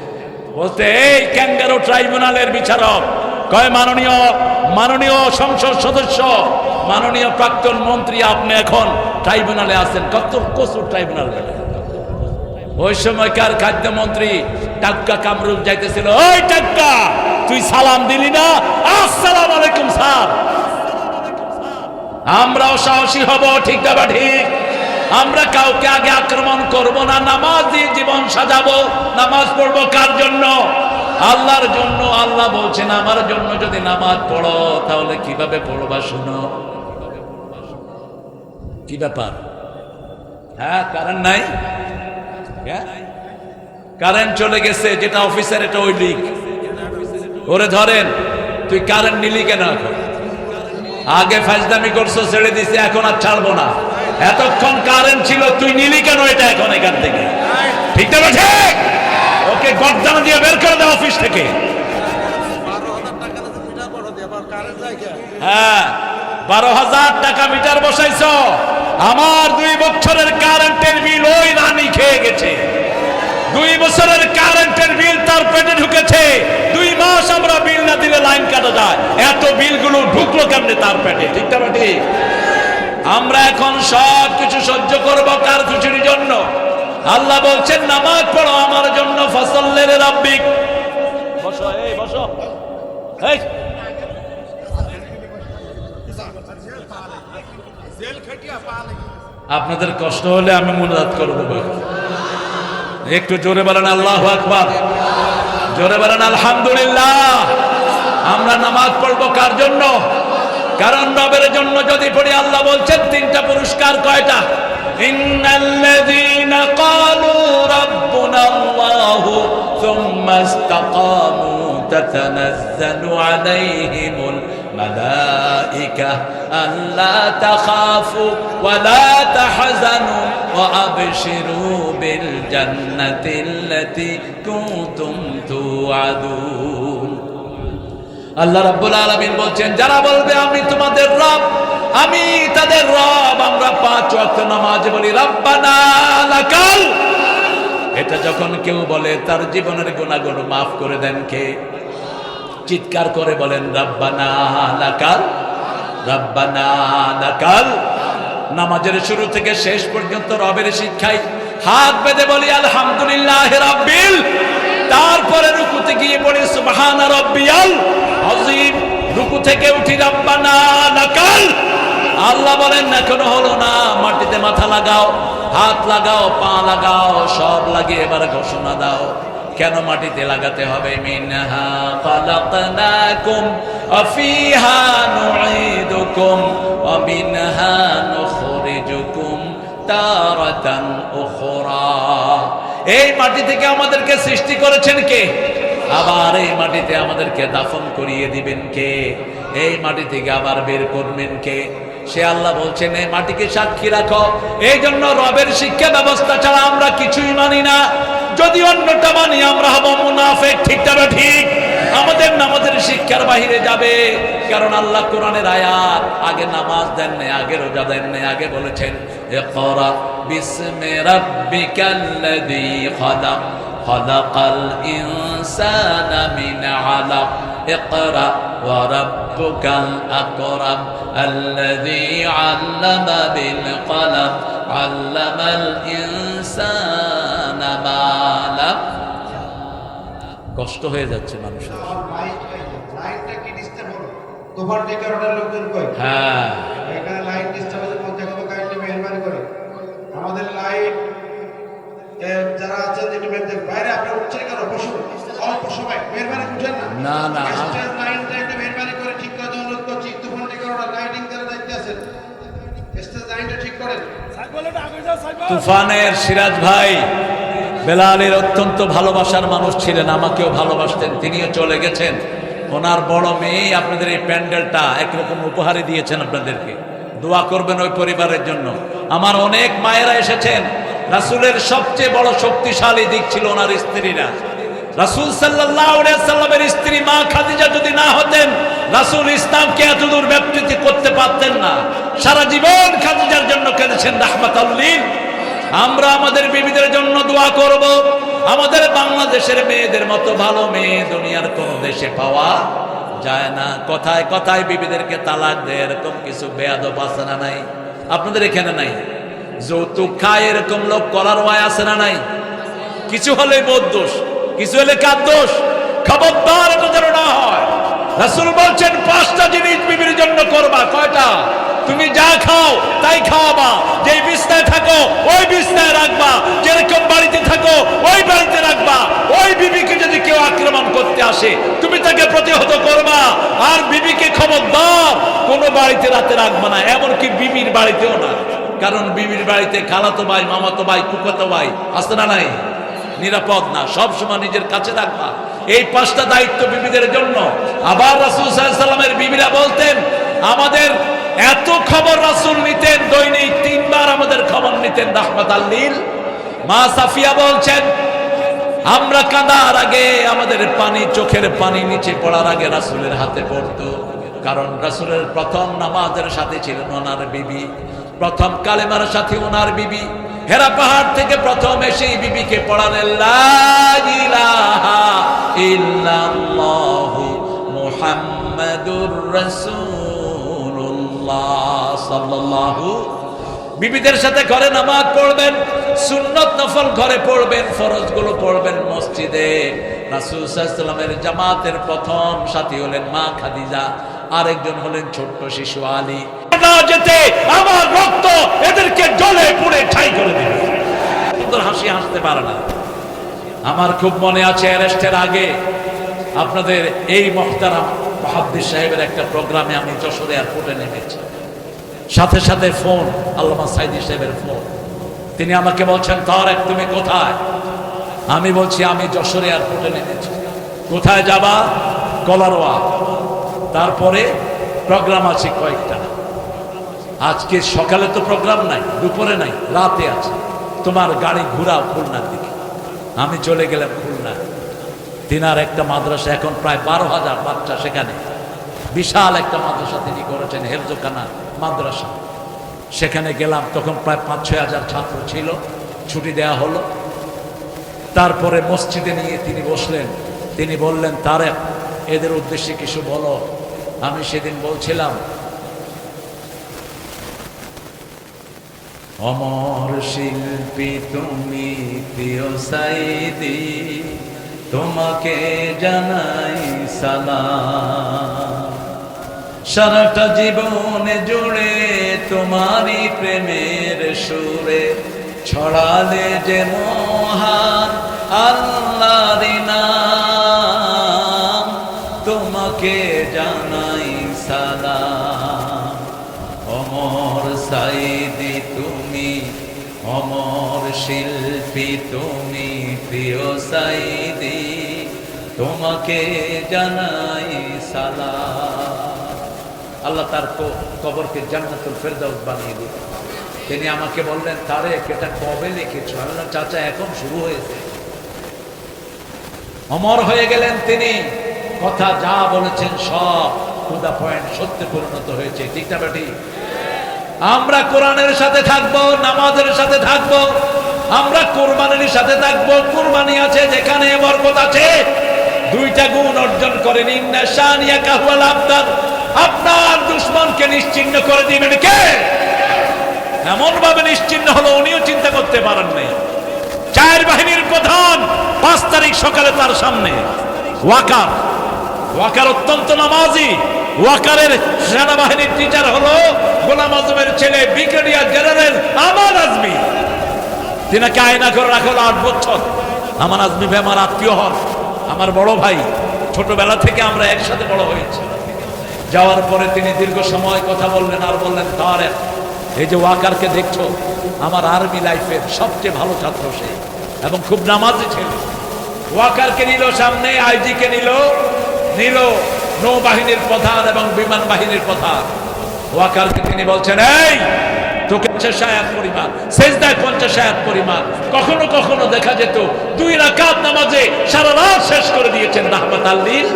বলতে এই ক্যাঙ্গারো ট্রাইব্যুনালের বিচারক কয় মাননীয় সংসদ সদস্য, মাননীয় প্রাক্তন মন্ত্রী, আপনি এখন ট্রাইব্যুনালে আছেন। কত কচুর ট্রাইব্যুনাল। ওই সময়কার খাদ্যমন্ত্রী টাক্কা কামরুল যাইতেছিল, ওই টাক্কা তুই সালাম দিলি না? আসসালামু আলাইকুম স্যার। আমরাও সাহসী হব, ঠিক না বা ঠিক? আমরা কাউকে আগে আক্রমণ করব না, নামাজ দিয়ে জীবন সাজাবো। নামাজ পড়বো কার জন্য? আল্লাহর জন্য। আল্লাহ বলছেন আমার জন্য যদি নামাজ পড়ো তাহলে কিভাবে পড়বা শুনো। কি ব্যাপার? হ্যাঁ, কারেন্ট নাই, কারেন্ট চলে গেছে। যেটা অফিসার এটা ওই লীগ, ওরে ধরেন। তুই কারেন্ট নিলি কেন? এখন আগে ফাজদামি করছো, ছেড়ে দিছে, এখন আর ছাড়বো না। এতক্ষণ কারেন্ট ছিল, তুই নিলি কেন এটা এখন এখান থেকে? ঠিক না ঠিক? ওকে গর্দান দিয়ে বের করে দাও অফিস থেকে। হ্যাঁ, 12,000 টাকা মিটার বসাইছো। আমার 2 বছরের কারেন্টের বিল ওই রানী খেয়ে গেছে। 2 বছরের কারেন্টের বিল তার পেটে ঢুকেছে। 2 মাস আমরা বিল না দিলে লাইন কাটা যায়। এত বিলগুলো ঢুকলো কেমনে তার পেটে? ঠিক না ঠিক? আমরা এখন সব কিছু সহ্য করবো কার খুশির জন্য? আল্লাহ বলছেন নামাজ পড়ো আমার জন্য। ফসল্লি লিরাব্বিক। বসো, এই বসো। এই আপনাদের কষ্ট হলে আমি মুনাজাত করব। একটু জোরে বলেন আল্লাহু আকবার, জোরে বলেন আলহামদুলিল্লাহ। আমরা নামাজ পড়বো কার জন্য? কারণ রবের জন্য যদি পড়ি, আল্লাহ বলছেন 3টা পুরস্কার। কয়টা? ইন্নাল্লাযীনা ক্বালু রাব্বুনাল্লাহু সুম্মা ইসতাকামু তাতানাজ্জালু আলাইহিমুল মালাইকা আল্লা তাখাফু ওয়া লা তাহজানু ওয়া আবশিরু বিল জান্নাতিল্লাতী কুনতুম তুআদুন। আল্লাহ রাব্বুল আলামিন বলছেন যারা বলবে আমি তোমাদের রব, আমি তাদের রব। আমরা 5 ওয়াক্ত নামাজ বলি রব্বানা লাকাল। এটা যখন কেউ বলে তার জীবনের গুনাহগুলো মাফ করে দেন কে? চিৎকার করে বলেন রব্বানা লাকাল, রব্বানা লাকাল। নামাজের শুরু থেকে শেষ পর্যন্ত রবের শিক্ষায় হাত বেঁধে বলি আলহামদুলিল্লাহ রাব্বিল। তারপরে রুকুতে গিয়ে পড়ি সুবহানা রাব্বিয়াল আযীম। রুকু থেকে উঠি রব্বানা লাকাল। আল্লাহ বলেন এখনো হলো না, মাটিতে মাথা লাগাও, হাত লাগাও, পা লাগাও, সব লাগিয়ে এবার ঘোষণা দাও। কেন মাটিতে লাগাতে হবে? মিনহা খালাকনাকুম ওয়া ফিহা নুঈদুকুম ওয়া মিনহা নুখরিজুকুম তারাতান উখরা। এই মাটি থেকে আমাদেরকে সৃষ্টি করেছেন কে? আবার এই মাটিতে আমাদেরকে দাফন করিয়ে দিবেন কে? এই মাটি থেকে আবার বের করবেন কে? সে আল্লাহ বলছেন এই মাটিকে সাক্ষী রাখো। এই জন্য রবের শিক্ষা ব্যবস্থা ছাড়া আমরা কিছুই মানি না। যদি অন্যটা মানি আমরা হব মুনাফিক। ঠিক না ঠিক? আমাদের নামাজের শিক্ষার বাহিরে যাবে। কারণ আল্লাহ কোরআনের আয়াত আগে নামাজ দেন নাই, আগে রোজা দেন নাই, আগে বলেছেন ইকরা বিসমি রাব্বিকাল্লাযী খালাক খালাকাল ইনসানা মিন আলাক ইকরা ওয়া রাব্বুকাল আকরাম আল্লাযী আল্লামা বিল কলম আল্লামাল ইনসানা মা লাম। কষ্ট হয়ে যাচ্ছে মানুষের। লাইনটা কি ডিস্টার্ব হলো? তোমার দিকে অর্ডার লোকজন কই? হ্যাঁ, এখানে লাইন ডিস্টার্ব হলে বলতে হবে কাইন্ডলি মেহরবানি করে আমাদের লাইন যারা আছেন একটু বাইরে আপনি উঠছেন কেন? বসুন, অল্প সময় মেহরবানি উঠেন না। না স্টেজ লাইনটা একটু মেহরবানি করে ঠিক করে দেওয়ার অনুরোধ করছি। তুফান দিকে অর্ডার লাইটিং যারা দায়িত্বে আছেন স্টেজ লাইনটা ঠিক করেন। তুফানের সিরাজ ভাই বেলালের অত্যন্ত ভালোবাসার মানুষ ছিলেন, আমাকেও ভালোবাসতেন, তিনিও চলে গেছেন। ওনার বড় মেয়ে আপনাদের এই প্যান্ডেলটা একরকম উপহারে দিয়েছেন আপনাদেরকে, দোয়া করবেন ওই পরিবারের জন্য। আমার অনেক মায়েরা এসেছেন। রাসূলের সবচেয়ে বড় শক্তিশালী দিক ছিল ওনার স্ত্রীরা। রাসূল সাল্লাল্লাহু আলাইহি সাল্লামের স্ত্রী মা খাদিজা যদি না হতেন, রাসূল ইসলামকে এতদূর ব্যাপ্তি করতে পারতেন না। সারা জীবন খাদিজার জন্য কেঁদেছেন রাহমাতুল লিল। আমরা আমাদের বিবিদের জন্য দোয়া করব। আমাদের বাংলাদেশের মেয়েদের মতো ভালো মেয়ে দুনিয়ার কোন দেশে পাওয়া যায় না। কথায় কথায় বিবিদেরকে তালাক দেয়, এরকম কিছু বেয়াদব আছে না নাই? আপনাদের এখানে নাই? যৌতুক খায় এরকম লোক করার ওয়াই আছে না নাই? কিছু হলে বোধ দোষ, কিছু হলে কার দোষ? খবরদার এটা যেন না হয়। রাসূল বলছেন 5টা জিনিস বিবির জন্য করবা। কয়টা? তুমি যা খাও তাই খাওয়াবা, যেই বিছনায় থাকো ওই বিছনায় রাখবা, যেরকম বাড়িতে থাকো ওই বাড়িতে রাখবা। ওই বিবিকে যদি কেউ আক্রমণ করতে আসে তুমি তাকে প্রতিহত করবা। আর বিবিকে খবরদার কোনো বাড়িতে রাতে রাখবা না, এমনকি বিবির বাড়িতেও না। কারণ বিবির বাড়িতে খালাতো ভাই, মামাতো ভাই, ফুফাতো ভাই আছে না নাই? নিরাপদ না, সব সময় নিজের কাছে রাখবা। এই 5টা দায়িত্ব বিবিদের জন্য। আবার রাসূল সাল্লাল্লাহু আলাইহি সাল্লামের বিবিরা বলতেন, আমাদের এত খবর রাসূল নিতেন, দৈনিক 3 বার আমাদের খবর নিতেন রাহমাতুল লিল। মা সাফিয়া বলছেন, আমরা কাঁদার আগে আমাদের পানি, চোখের পানি নিচে পড়ার আগে রাসূলের হাতে পড়তো। কারণ রাসূলের প্রথম নামাজের সাথে ছিলেন ওনার বিবি, প্রথম কালেমার সাথে ওনার বিবি। হেরা পাহাড় থেকে প্রথম এসে বিবিকে পড়ালেন লা ইলাহা ইল্লাল্লাহু মুহাম্মাদুর রাসূলুল্লাহ সাল্লাল্লাহু। বিবিদের সাথে ঘরে নামাজ পড়বেন, সুন্নত নফল ঘরে পড়বেন, ফরজগুলো পড়বেন মসজিদে। রাসূল সাল্লাল্লাহু আলাইহি ওয়াসাল্লামের জামাতের প্রথম সাথী হলেন মা খাদিজা, আরেকজন হলেন ছোট্ট শিশু আলী। না যেতে আমার রক্ত এদেরকে জ্বলে পুড়ে ঠাই করে দিবে। সুন্দর হাসি হাসতে পারে না। আমার খুব মনে আছে অ্যারেস্টের আগে আপনাদের এই মুহতারাম মুহাদ্দিস সাহেবের একটা প্রোগ্রামে আমি যশোর এয়ারপোর্টে নেমেছি। সাথে সাথে ফোন, আল্লামা সাইদি সাহেবের ফোন। তিনি আমাকে বলছেন, তারেক তুমি কোথায়? আমি বলছি আমি যশোর এয়ারপোর্টে নেমেছি। কোথায় যাবা? কলারোয়া। তারপরে প্রোগ্রাম আছে কয়েকটা। আজকে সকালে তো প্রোগ্রাম নাই, দুপুরে নাই, রাতে আছে। তোমার গাড়ি ঘুরাও খুলনার দিকে। আমি চলে গেলাম খুলনা। তিনার একটা মাদ্রাসা, এখন প্রায় 12,000 বাচ্চা সেখানে, বিশাল একটা মাদ্রাসা তিনি করেছেন, হেফজখানা মাদ্রাসা। সেখানে গেলাম, তখন প্রায় 5-6 হাজার ছাত্র ছিল। ছুটি দেয়া হলো। তারপরে মসজিদে নিয়ে তিনি বসলেন। তিনি বললেন, তারেক এদের উদ্দেশ্যে কিছু বলো। আমি সেদিন বলছিলাম, অমর শিল্পী তুমি প্রিয় সাইদি, তোমাকে জানাই সালাম। সারাটা জীবনে জুড়ে তোমারই প্রেমের সুরে ছড়ালে যে মহান আল্লাহর নাম, তোমাকে জানাই সালাম। অমর সাইদি তুমি, অমর শিল্পী তুমি প্রিয় সাইদি, তোমাকে জানাই সালাম। আল্লাহ তার কবরকে জান্নাতুল ফেরদাউস বানিয়ে দিল। তিনি আমাকে বললেন, তারেক এটা কবে লিখেছো? আমি বললাম, চাচা এখন শুরু হয়েছে। অমর হয়ে গেলেন তিনি। কথা যা বলেছেন সব টু দা পয়েন্ট সত্যে পরিণত হয়েছে। ঠিক না বেটি? আমরা কোরআনের সাথে থাকবো, নামাজের সাথে থাকবো, আমরা কোরবানির সাথে থাকবো। কোরবানি আছে যেখানে বরকত আছে। 2টা গুণ অর্জন করেন, ইন্না শানিয়াকা হুয়াল আবতার। আপনার দুশমনকে নিশ্চিহ্ন করে দিবেন কে? এমন ভাবে নিশ্চিহ্ন হলো উনিও চিন্তা করতে পারেন নাই। 4 বাহিনীর প্রধান 5 তারিখ সকালে তার সামনে ওয়াকার অত্যন্ত নামাজি। ওয়াকারের সেনাবাহিনীর টিচার হলো গোলাম আজমের ছেলে ব্রিগেডিয়ার জেনারেল আমান আজমি। তিনাকে আয়না করে রাখা হলো 8 বছর। আমান আজমি ভাই আমার আত্মীয় হন, আমার বড় ভাই, ছোটবেলা থেকে আমরা একসাথে বড় হয়েছি। যাওয়ার পরে তিনি দীর্ঘ সময় কথা বললেন আর বললেন, তারেক, এই যে ওয়াকারকে দেখছো, আমার আর্মি লাইফের সবচেয়ে ভালো ছাত্র সে এবং খুব নামাজি ছেলে। ওয়াকারকে নিল সামনে, আইজিকে নিল নৌবাহিনীর প্রধান এবং বিমান বাহিনীর প্রধান। ওয়াকারকে তিনি বলছেন, এই তোকে 50 আয়াত পরিমাণ, সেজদায় 50 আয়াত পরিমাণ। কখনো কখনো দেখা যেত 2 রাকাত নামাজে সারা রাত শেষ করে দিয়েছেন রাহমাতাল লিল।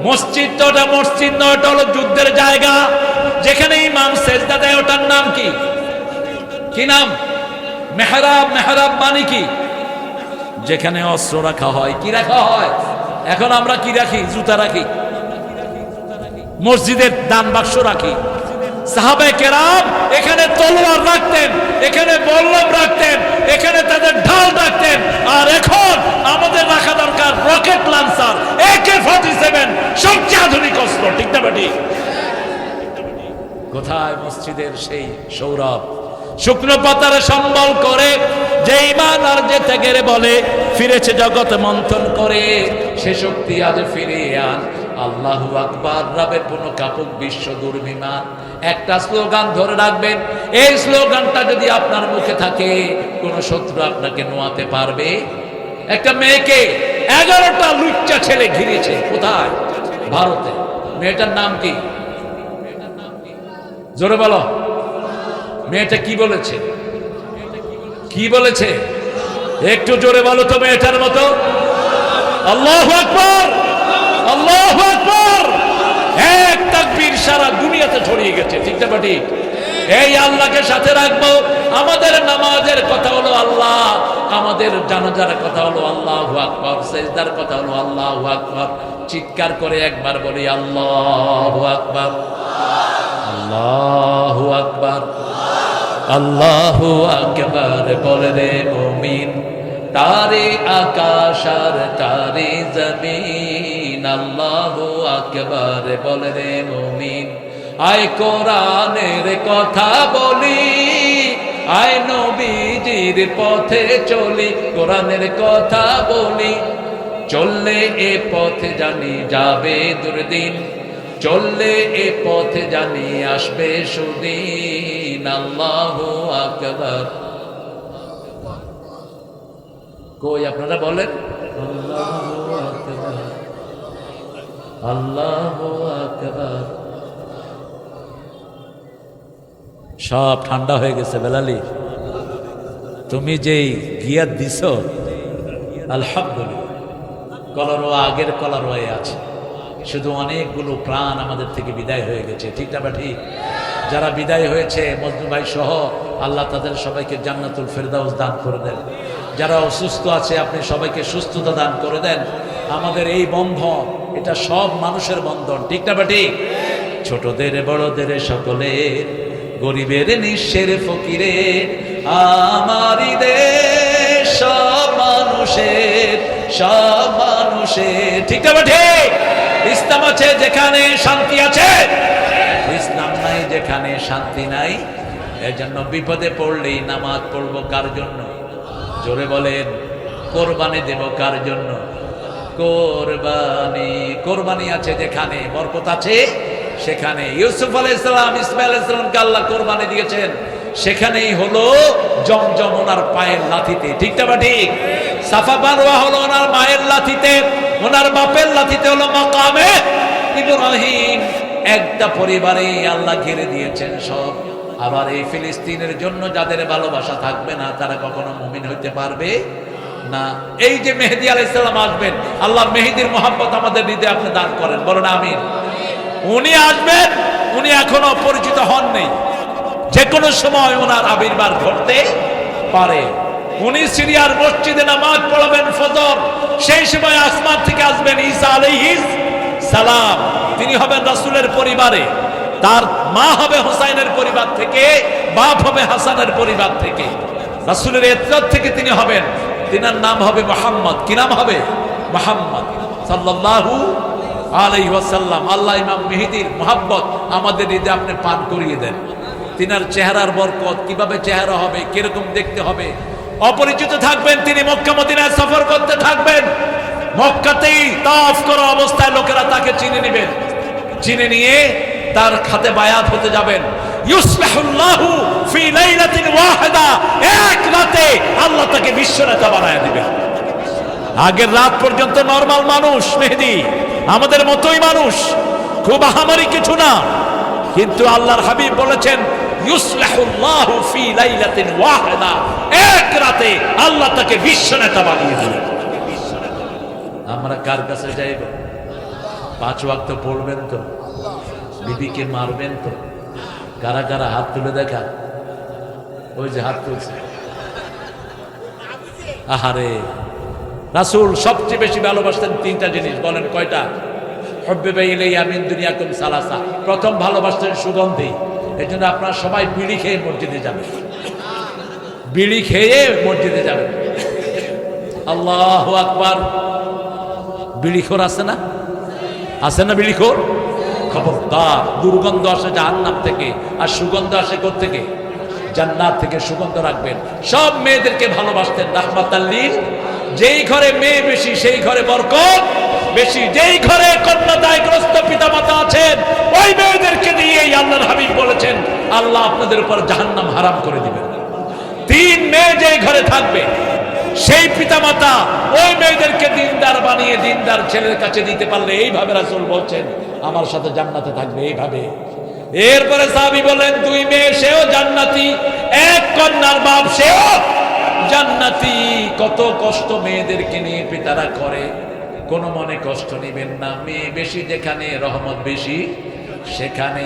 মসজিদটা মসজিদ নয়, ওটা হলো যুদ্ধের জায়গা। যেখানে ইমাম সেজদা দেয় ওটার নাম কি? কি নাম? মেহরাব। মেহরাব মানে কি? যেখানে অস্ত্র রাখা হয়। কি রাখা হয়? এখন আমরা কি রাখি? জুতা রাখি। মসজিদের দান বাক্স রাখি। সাহাবায়ে কেরাম এখানে তলোয়ার রাখতেন, এখানে বল্লম রাখতেন, এখানে তাদের ঢাল রাখতেন। আর এখন আমাদের রাখা দরকার রকেট লঞ্চার, AK-47, সবচেয়ে আধুনিক অস্ত্র। ঠিক না বেটি? কোথায় মসজিদের সেই সৌরভ? শুকনো পাতার সম্বল করে যে ইমান আর যে ত্যাগের বলে ফিরেছে জগৎ মন্থন করে, সে শক্তি আজ ফিরিয়ে আন। আল্লাহু আকবার, রবের পুনঃকাপক বিশ্ব দুর্বিমান। একটা স্লোগান ধরে রাখবেন, এই স্লোগানটা যদি আপনার মুখে থাকে, কোন শত্রু আপনাকে নোয়াতে পারবে? একটা মেয়েকে 11টা লুচ্চা ছেলে ঘিরেছে। কোথায়? ভারতে। মেয়েটার নাম কি? জোরে বলো। মেয়েটা কি বলেছে? কি বলেছে? একটু জোরে বলো তো মেয়েটার মতো। আল্লাহু আকবার, আল্লাহু আকবার। এক তাকবীর সারা দুনিয়াতে ছড়িয়ে গেছে। ঠিক না ঠিক? এই আল্লাহকে সাথে রাখবো। আমাদের নামাজের কথা হলো আল্লাহ, আমাদের জানাজার কথা হলো আল্লাহু আকবার, সেজদার কথা হলো আল্লাহু আকবার। চিৎকার করে একবার বলি আল্লাহু আকবার, আল্লাহু আকবার, আল্লাহু আকবার। বলে রে মুমিন, তারে আকাশ আর তারে জমিন, আল্লাহু আকবার। বলে রে মুমিন, আয় কোরআনের কথা বলি, আয় নবীজির পথে চলি, কোরআনের কথা বলি। চললে এ পথে জানি যাবে দুর্দিন, চললে এ পথে জানি আসবে সুদিন, আল্লাহু আকবার। কই আপনারা বলেন আল্লাহু আকবার, আল্লাহু আকবার। সব ঠান্ডা হয়ে গেছে বেলালি, তুমি যেই গিয়ার দিছ আলহামদুলিল্লাহ। কলারোয়া আগের কলারোয়ায় আছে, শুধু অনেকগুলো প্রাণ আমাদের থেকে বিদায় হয়ে গেছে। ঠিক না ঠিক? যারা বিদায় হয়েছে মজনু ভাই সহ, আল্লাহ তাদের সবাইকে জান্নাতুল ফেরদাউস দান করে দেন। যারা অসুস্থ আছে আপনি সবাইকে সুস্থতা দান করে দেন। আমাদের এই বন্ধন, এটা সব মানুষের বন্ধন। ঠিক না ঠিক? ছোটদের বড়দের সকলের, গরিবের নিঃস্বের ফকিরের, আমারই দেশ সব মানুষের, সব মানুষের। ঠিক না ঠিক? ইসলাম আছে যেখানে শান্তি আছে, ইসলাম নাই যেখানে শান্তি নাই। এর জন্য বিপদে পড়লেই নামাজ পড়বো কার জন্য? জোরে বলেন। কোরবানি দেব কার জন্য? কোরবানি। কোরবানি আছে যেখানে, বরকত আছে সেখানে। ইউসুফ আলাইহিস সালাম, ইসমাঈল আলাইহিস সালামকে আল্লাহ কোরবানি দিয়েছেন, সেখানেই হলো জমজম ওনার পায়ের লাথিতে। ঠিক না ঠিক? সাফা মারওয়া হলো ওনার মায়ের লাথিতে, ওনার বাপের লাথিতে হলো মাকামে ইব্রাহিম। একটা পরিবারে আল্লাহ ঘিরে দিয়েছেন সব। আবার এই ফিলিস্তিনের জন্য যাদের ভালোবাসা থাকবে না, তারা কখনো মুমিন হইতে পারবে না। এই যে মেহেদী আলাইহিস সালাম আসবেন, আল্লাহ মেহেদীর মহব্বত আমাদের হৃদয়ে আপনি দান করেন, বলেন আমিন। উনি আসবেন, উনি এখনো পরিচিত হননি, যে কোনো সময় ওনার আবির্ভাব ঘটতে পারে। উনি সিরিয়ার মসজিদে নামাজ পড়াবেন ফজর, সেই সময় আসমান থেকে আসবেন ঈসা আলাইহিস সালাম। তিনি হবেন রাসূলের পরিবারে, তার মা হবে হুসাইনের পরিবার থেকে, বাপ হবে হাসানের পরিবার থেকে, রাসূলের ইত্রাত থেকে তিনি হবেন। তিনার নাম হবে মুহাম্মদ। কি নাম হবে? মুহাম্মদ সাল্লাল্লাহু আলাইহি ওয়াসাল্লাম। আল্লাহ ইমাম মেহেদীর মুহাব্বত আমাদের হৃদয়ে আপনি পান করিয়ে দেন। তিনার চেহারার বরকত, কিভাবে চেহারা হবে, কিরকম দেখতে হবে, অপরিচিত থাকবেন। তিনি মক্কা মদিনায় সফর করতে থাকবেন। মক্কাতেই তাওয়াফ করা অবস্থায় লোকেরা তাকে চিনে নেবেন, চিনে নিয়ে তার খাতে বায়াত হতে যাবেন। ইউসলিহুল্লাহু ফি লাইলাতিন ওয়াহিদা, এক রাতে আল্লাহ তাকে বিশ্ব নেতা বানায় দিবেন। আগের রাত পর্যন্ত নরমাল মানুষ মেহেদী, আমাদের মতোই মানুষ, খুব আহামরি কিছু না, কিন্তু আল্লাহর হাবিব বলেছেন ইউসলিহুল্লাহু ফি লাইলাতিন ওয়াহিদা, এক রাতে আল্লাহ তাকে বিশ্ব নেতা বানিয়ে দিবেন। আমরা কার কাছে যাইব? 5 ওয়াক্ত পড়বেন তো? বিবিকে মারবেন তো? কারা কারা হাত তুলে দেখা? ওই যে হাত তুলছে। আহারে, রাসূল সবচেয়ে বেশি ভালোবাসতেন 3টা জিনিস। বলেন কয়টা? হুব্বিবা ইলাইয়া মিন দুনিয়াকুম সালাসা। প্রথম ভালোবাসতেন সুগন্ধি। এই জন্য আপনারা সবাই বিড়ি খেয়ে মসজিদে যাবেন, বিড়ি খেয়ে মসজিদে যাবেন। আল্লাহু আকবার। বিড়িখোর আছে না? আছে না বিড়িখোর? খবরদার, দুর্গন্ধ আসে জাহান্নাম থেকে, আর সুগন্ধ আসে কোথা থেকে? জান্নাত থেকে। সুগন্ধ রাখবেন। সব মেয়েদেরকে ভালোবাসতেন রাহমাতাল লিল। যেই ঘরে মেয়ে বেশি সেই ঘরে বরকত বেশি। যেই ঘরে কন্যাদায়গ্রস্ত পিতামাতা আছেন ওই মেয়েদেরকে দিয়েই আল্লাহর হাবিব বলেছেন আল্লাহ আপনাদের উপর জাহান্নাম হারাম করে দিবেন। 3 মেয়ে যেই ঘরে থাকবে সেই পিতামাতা ওই মেয়েদেরকে দিনদার বানিয়ে দিনদার ছেলের কাছে দিতে পারলে, এইভাবে রাসূল বলছেন আমার সাথে জান্নাতে থাকবে, এইভাবে। এরপরে সাহাবী বলেন 2 মেয়ে সেও জান্নাতি, 1 কন্যার বাপ সেও জান্নাতি। কত কষ্ট মেয়েদেরকে নিয়ে পিতারা করে, কোনো মনে কষ্ট নেবেন না। মেয়ে বেশি যেখানে রহমত বেশি সেখানে।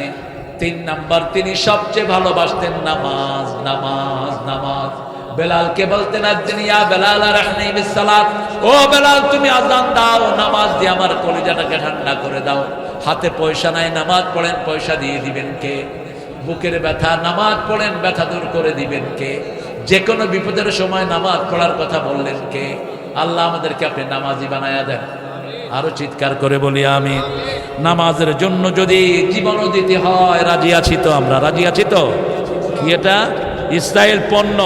3 নাম্বার, তিনি সবচেয়ে ভালোবাসতেন নামাজ, নামাজ, নামাজ। বেলালকে বলতেন আজ্জিনি ইয়া বেলাল রাহনি বিসসালাত, ও বেলাল তুমি আযান দাও, নামাজ দিয়ে আমার কলিজাটাকে ঠান্ডা করে দাও। হাতে পয়সা নাই, নামাজ পড়েন, পয়সা দিয়ে দিবেন কে? বুকের ব্যথা, নামাজ পড়েন, ব্যথা দূর করে দিবেন কে? যে কোনো বিপদের সময় নামাজ পড়ার কথা বললেন কে? আল্লাহ আমাদেরকে আপনি নামাজি বানায়া দেন। আরো চিৎকার করে বলি আমিন। নামাজের জন্য যদি জীবনও দিতে হয় রাজি আছি তো? আমরা রাজি আছি তো? কি এটা? ইসরায়েল পণ্য,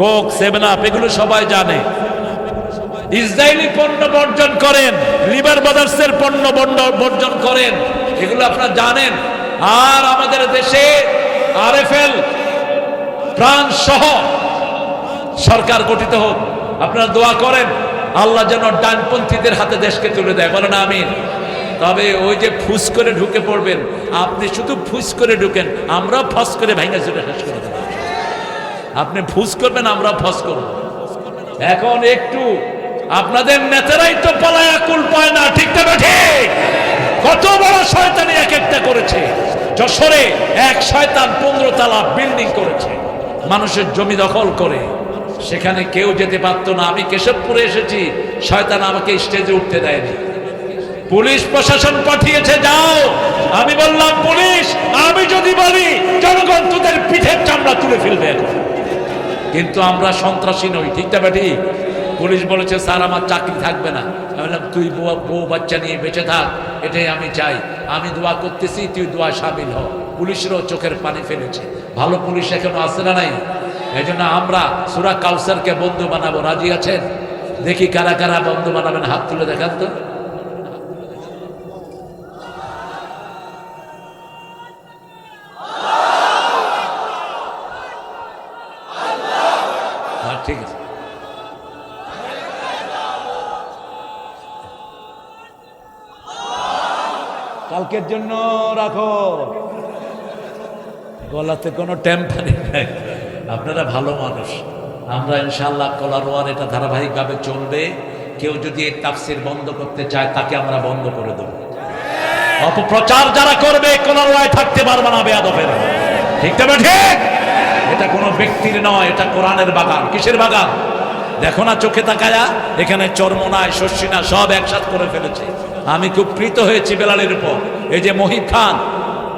কোক, 7 আপ, এগুলো সবাই জানে। ইসরায়েলি পণ্য বর্জন করেন, লিভার ব্রাদার্সের পণ্য বর্জন করেন, এগুলো আপনারা জানেন। আর আমাদের দেশে আরএফএল, ফ্রান্স সহ সরকার গঠিত হোক। আপনারা দোয়া করেন আল্লাহ যেন ডানপন্থীদের হাতে দেশকে তুলে দেয়। বলেন আমিন। তবে ওই যে ফুস করে ঢুকে পড়বেন, আপনি শুধু ফুস করে ঢুকেন, আমরা ফস করে ভেঙে চুরে শেষ করে দেব। আপনি ফুস করবেন, আমরা ফস করব। এখন একটু আপনাদের নেতারাই তো পালায়া কুল পায় না, ঠিক না ঠিক? কত বড় শয়তানি এক একটা করেছে। যশোরে এক শয়তান 15 তলা বিল্ডিং করেছে, মানুষের জমি দখল করে, সেখানে কেউ যেতে পারতো না। আমি কেশবপুরে এসেছি, শয়তান আমাকে স্টেজে উঠতে দেয়নি। পুলিশ প্রশাসন পাঠিয়েছে যাও। আমি বললাম পুলিশ, আমি যদি বলি জনগণ তোদের পিঠের চামড়া তুলে ফেলবে এখন। কিন্তু আমরা সন্ত্রাসী নই, ঠিক না ঠিক? পুলিশ বলেছে স্যার আমার চাকরি থাকবে না। আমি বললাম তুই বউ বাচ্চা নিয়ে বেঁচে থাক, এটাই আমি চাই। আমি দোয়া করতেছি, তুই দোয়া সামিল হ। পুলিশেরও চোখের পানি ফেলেছে। ভালো পুলিশ এখনো আছে না নাই? এই জন্য আমরা সূরা কাউসারকে বন্ধু বানাবো। রাজি আছেন? দেখি কারা কারা বন্ধু বানাবেন, হাত তুলে দেখান তো। ঠিক আছে, কালকের জন্য রাখো, গলাতে কোনো টেম্পারি নাই। আপনারা ভালো মানুষ, আমরা ইনশাআল্লাহ কলারোয়ার এটা ধারাবাহিকভাবে চলবে। কেউ যদি এই তাফসির বন্ধ করতে চায় তাকে আমরা বন্ধ করে দেব। অপপ্রচার যারা করবে কলারোয়ায় থাকতে পারবে না, বেয়াদবের। ঠিক না ঠিক? এটা কোনো ব্যক্তির নয়, এটা কোরআনের বাগান। কিসের বাগান? দেখো না চোখে তাকায়া, এখানে চর্মনায়, শস্যিনা সব একসাথে করে ফেলেছে। আমি খুব প্রীত হয়েছি বেলালের উপর। এই যে মহিব খান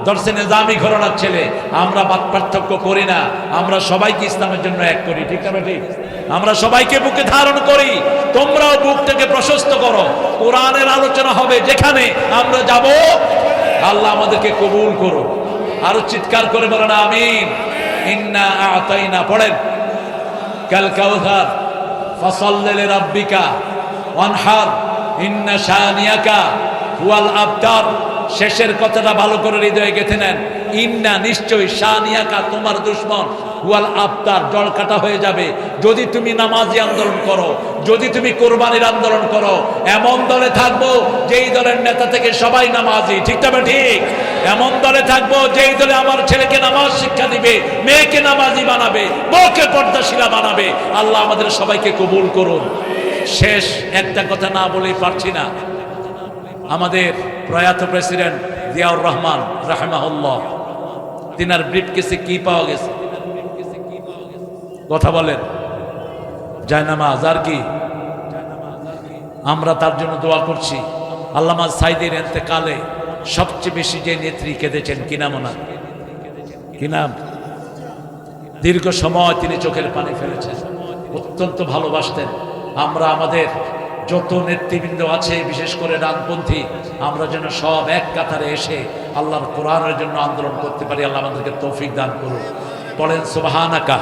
দর্শে নিজামী ঘরানার ছেলে, আমরা বাদ পার্থক্য করি না, আমরা সবাইকে ইসলামের জন্য এক করি, ঠিক না ঠিক? আমরা সবাইকে বুকে ধারণ করি, তোমরাও বুকটাকে প্রশস্ত করো। কোরআনের আলোচনা হবে যেখানে আমরা যাব, আল্লাহ আমাদেরকে কবুল করো। আরো চিৎকার করে বলেন আমিন। ইন্না আতাইনা পড়েন, কাল কাউসার ফাসাল্লি লিরাব্বিকা ওয়ানহার ইন্না শানিয়াকা হুয়াল আবতার। শেষের কথাটা ভালো করে হৃদয়ে গেঁথে নেন। ইন্না নিশ্চয়ই, শানিয়াকা তোমার দুশমন, হুয়াল আবতার জল কাটা হয়ে যাবে যদি তুমি নামাজি আন্দোলন করো, যদি তুমি কোরবানির আন্দোলন করো। এমন দলে থাকবো যেই দলের নেতা থেকে সবাই নামাজি, ঠিক তবে ঠিক। এমন দলে থাকবো যেই দলে আমার ছেলেকে নামাজ শিক্ষা দিবে, মেয়েকে নামাজি বানাবে, বউকে পর্দাশীলা বানাবে। আল্লাহ আমাদের সবাইকে কবুল করুন। শেষ একটা কথা না বলেই পারছি না। আমাদের প্রয়াত প্রেসিডেন্ট জিয়াউর রহমান রাহিমাহুল্লাহ, তিনার ব্রিফকেসে কি পাওয়া গেছে? কথা বলেন। জায়নামাজ আর কি? আমরা তার জন্য দোয়া করছি। আল্লামা সাইদের ইন্তেকালে সবচেয়ে বেশি যে নেত্রী কেঁদেছেন, কি নাম ওনার? কি নাম? দীর্ঘ সময় তিনি চোখের পানি ফেলেছেন, অত্যন্ত ভালোবাসতেন। আমরা আমাদের যত নেতৃবৃন্দ আছে, বিশেষ করে ডানপন্থী, আমরা যেন সব এক কাতারে এসে আল্লাহর কোরআনের জন্য আন্দোলন করতে পারি। আল্লাহ আমাদেরকে তৌফিক দান করুন। পড়েন সুবহানাকা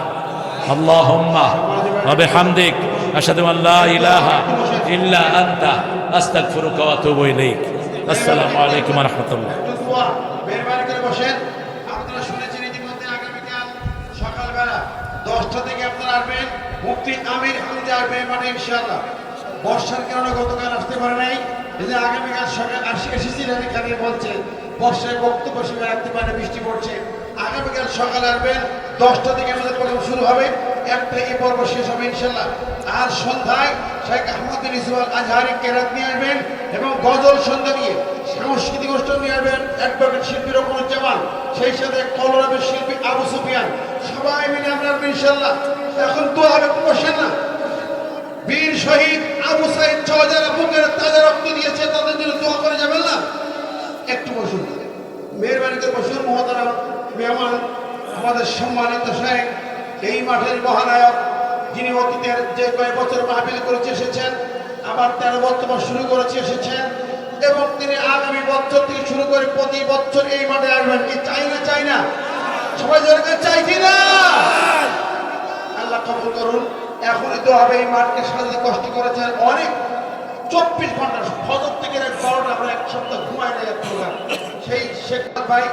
আল্লাহুম্মা ওয়া বিহামদিক আশহাদু আল লা ইলাহা ইল্লা আনতা আস্তাগফিরুকা ওয়া আতুবু ইলাইক। আসসালামু আলাইকুম ওয়া রাহমাতুল্লাহ। মেহরবানি করে বসেন। আপনারা শুনেছেন ইতিমধ্যে আগামীকাল সকালবেলা 10টা থেকে আপনারা আসবেন। মুফতি আমির হামজা আসবে মানে ইনশাআল্লাহ। বর্ষার কারণে গতকাল আসতে পারে নাই, এই যে আগামীকাল সকাল এসেছিলেন এখানে বলছে বর্ষায় বক্তব্য সেখানে রাখতে পারে, বৃষ্টি পড়ছে। আগামীকাল সকালে আসবেন, 10টা থেকে আমাদের প্রোগ্রাম শুরু হবে, 1টা এই পর্ব শেষ হবে ইনশাআল্লাহ। আর সন্ধ্যায় শেখ আহমদ বিন ইউসুফ আল আজহারি কেরাত নিয়ে আসবেন এবং গজল সন্ধ্যা নিয়ে সাংস্কৃতিক অনুষ্ঠান নিয়ে আসবেন অ্যাডভোকেট শিল্পী রকমুজ্জামান, সেই সাথে কলরবের শিল্পী আবু সুফিয়ান। সবাই মিলে আমরা আসবেন ইনশাআল্লাহ। এখন তো হবে বসেন না। বীর শহীদ আবু সাইদ যারা বুকের তাজা রক্ত দিয়েছে তাদের জন্য দোয়া করে যাবেন না? একটু বসুন, মেহরবানি করে বসুন। মহতারাম মেহমান, আমাদের সম্মানিত শেখ, এই মাঠের মহানায়ক, যিনি অতীতের যে কয়েক বছর মাহফিল করেছে এসেছেন, আবার 13 বছর শুরু করেছে এসেছেন, এবং তিনি আগামী বছর থেকে শুরু করে প্রতি বছর এই মাঠে আসবেন। কি চাই না? চাই না? সবাই জোরে চাই কি না? আল্লাহ কবুল করুন। এখনই তো হবে, এই মাঠকে সাজাতে কষ্ট করেছেন অনেক। 24 ঘন্টা ফজর থেকে রাত 12টা আমরা এক সপ্তাহ ঘুমাই না। সেই শেখ ভাই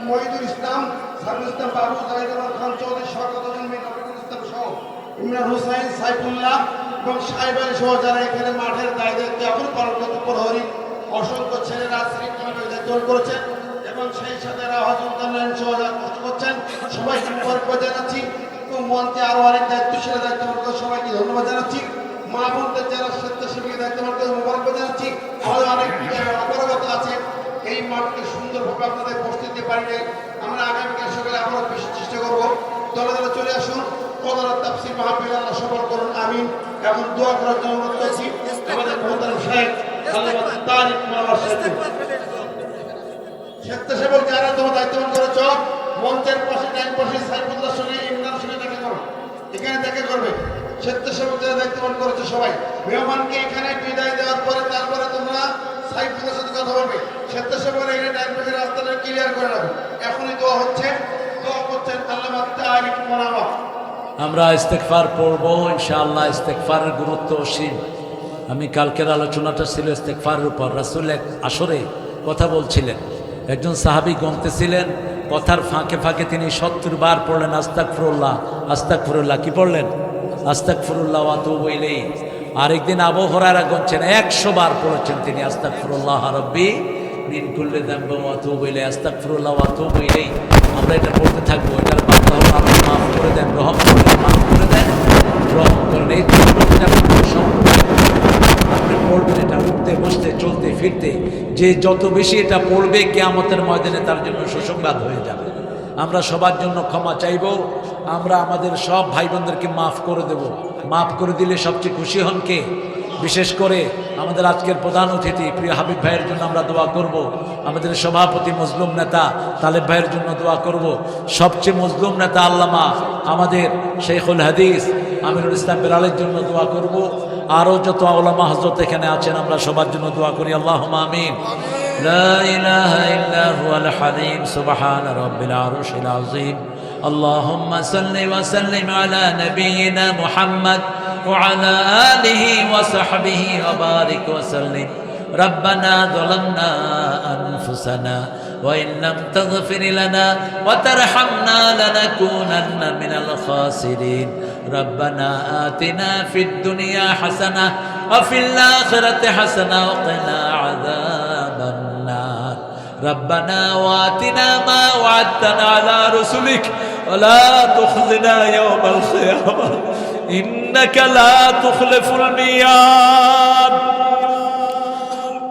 মহিদুল ইসলাম, সাইফুল ইসলাম বাবু, জাহিদুল খান চৌধুরী, শওকত হোসেন মিয়া, রফিকুল ইসলাম সহ ইমরান হুসাইন, সাইফুল্লাহ এবং সাহেব আলী সহ যারা এখানে মাঠের দায়িত্ব এখন পালন করতে প্রহরী, অসংখ্য ছেলেরা শৃঙ্খলা দায়িত্ব করেছেন এবং সেই সাথে রাহজুদ্দান সহ যারা কষ্ট করছেন, সবাইকে মুবারকবাদ জানাচ্ছি। এবং মঞ্চে আরো অনেক দায়িত্বশীল দায়িত্বরত সবাইকে ধন্যবাদ জানাচ্ছি। মা বোনদের যারা স্বেচ্ছাসেবী দায়িত্বরত মুবারকবাদ জানাচ্ছি। আমাদের অনেক অপারগতা আছে, এই মাঠকে সুন্দরভাবে আপনাদের বসতে দিতে পারি নাই। আমরা আগামীকাল সকালে আবারও বেশি চেষ্টা করবো। দলে দলে চলে আসুন। কদরাত তাফসীর মাহফিল আল্লাহ সফল করুন, আমিন। এখন দোয়া করার জন্য অনুরোধ করছি আমাদের মহতারাম শেখ আল্লামা তারিক মাওলানা স্বেচ্ছাসেবক যারা তোমার দায়িত্ববান করেছ, মঞ্চের পাশে ডাইন পাশে সাইফুল্লাহর সঙ্গে ইমরানের সঙ্গে দেখা করো, এখানে দেখা করবে। স্বেচ্ছাসেবক যারা দায়িত্ববান করেছে সবাই, মেহমানকে এখানে বিদায় দেওয়ার পরে তারপরে তোমরা সাইফুল্লাহর সাথে কথা বলবে। স্বেচ্ছাসেবকরা এখানে ডাইন পাশে রাস্তাটা ক্লিয়ার করে রাখো। এখনই দোয়া হচ্ছে, দোয়া করছেন আল্লামা তারিক মাওলানা। আমরা ইস্তেগফার পড়ব ইনশাআল্লাহ। ইস্তেগফারের গুরুত্ব অসীম। আমি কালকের আলোচনাটা ছিল ইস্তেগফারের উপর। রাসূল এক আসরে কথা বলছিলেন, একজন সাহাবী গমতেছিলেন, কথার ফাঁকে ফাঁকে তিনি 70 বার পড়লেন আস্তাগফিরুল্লাহ, আস্তাগফিরুল্লাহ। কি পড়লেন? আস্তাগফিরুল্লাহ ওয়া আতুবু ইলাইহি। আরেকদিন আবু হুরায়রা গমছেন, 100 বার পড়েছেন তিনি আস্তাগফিরুল্লাহ রাব্বি মিন কুল্লি যামবি ওয়া আতুবু ইলাইহি, আস্তাগফিরুল্লাহ ওয়া আতুবু ইলাইহি। আমরা এটা পড়তে থাকবো। এটার বার্তা হলো আল্লাহ মাফ করে দেন, রহম করে দেন, মাফ করে দেন, রহম করেন। এই আপনি পড়বেন এটা উঠতে বসতে চলতে ফিরতে। যে যত বেশি এটা পড়বে কিয়ামতের ময়দানে তার জন্য সুসংবাদ হয়ে যাবে। আমরা সবার জন্য ক্ষমা চাইব। আমরা আমাদের সব ভাই বোনদেরকে মাফ করে দেব। মাফ করে দিলে সবচেয়ে খুশি হন কে? বিশেষ করে আমাদের আজকের প্রধান অতিথি প্রিয় হাবিব ভাইয়ের জন্য আমরা দোয়া করব। আমাদের সভাপতি মজলুম নেতা তালেব ভাইয়ের জন্য দোয়া করব। সবচেয়ে মজলুম নেতা আল্লামা আমাদের শেখুল হাদিস আমিরুল ইসলাম বেলালের জন্য দোয়া করব। আরও যত আউলামা হযরত এখানে আছেন আমরা সবার জন্য দোয়া করি, আল্লাহুম্মা আমিন। লা ইলাহা ইল্লা হুয়াল হালিম সুবহানা রাব্বিল আরশিল আযীম। اللهم صل وسلم على نبينا محمد وعلى آله وصحبه وبارك وسلم. ربنا ظلمنا أنفسنا وإن لم تغفر لنا وترحمنا لنكونن من الخاسرين. ربنا آتنا في الدنيا حسنة وفي الآخرة حسنة وقنا عذاب النار. ربنا وآتنا ما وعدتنا على رسلك ولا تخزنا يوم القيامة إنك لا تخلف الميعاد.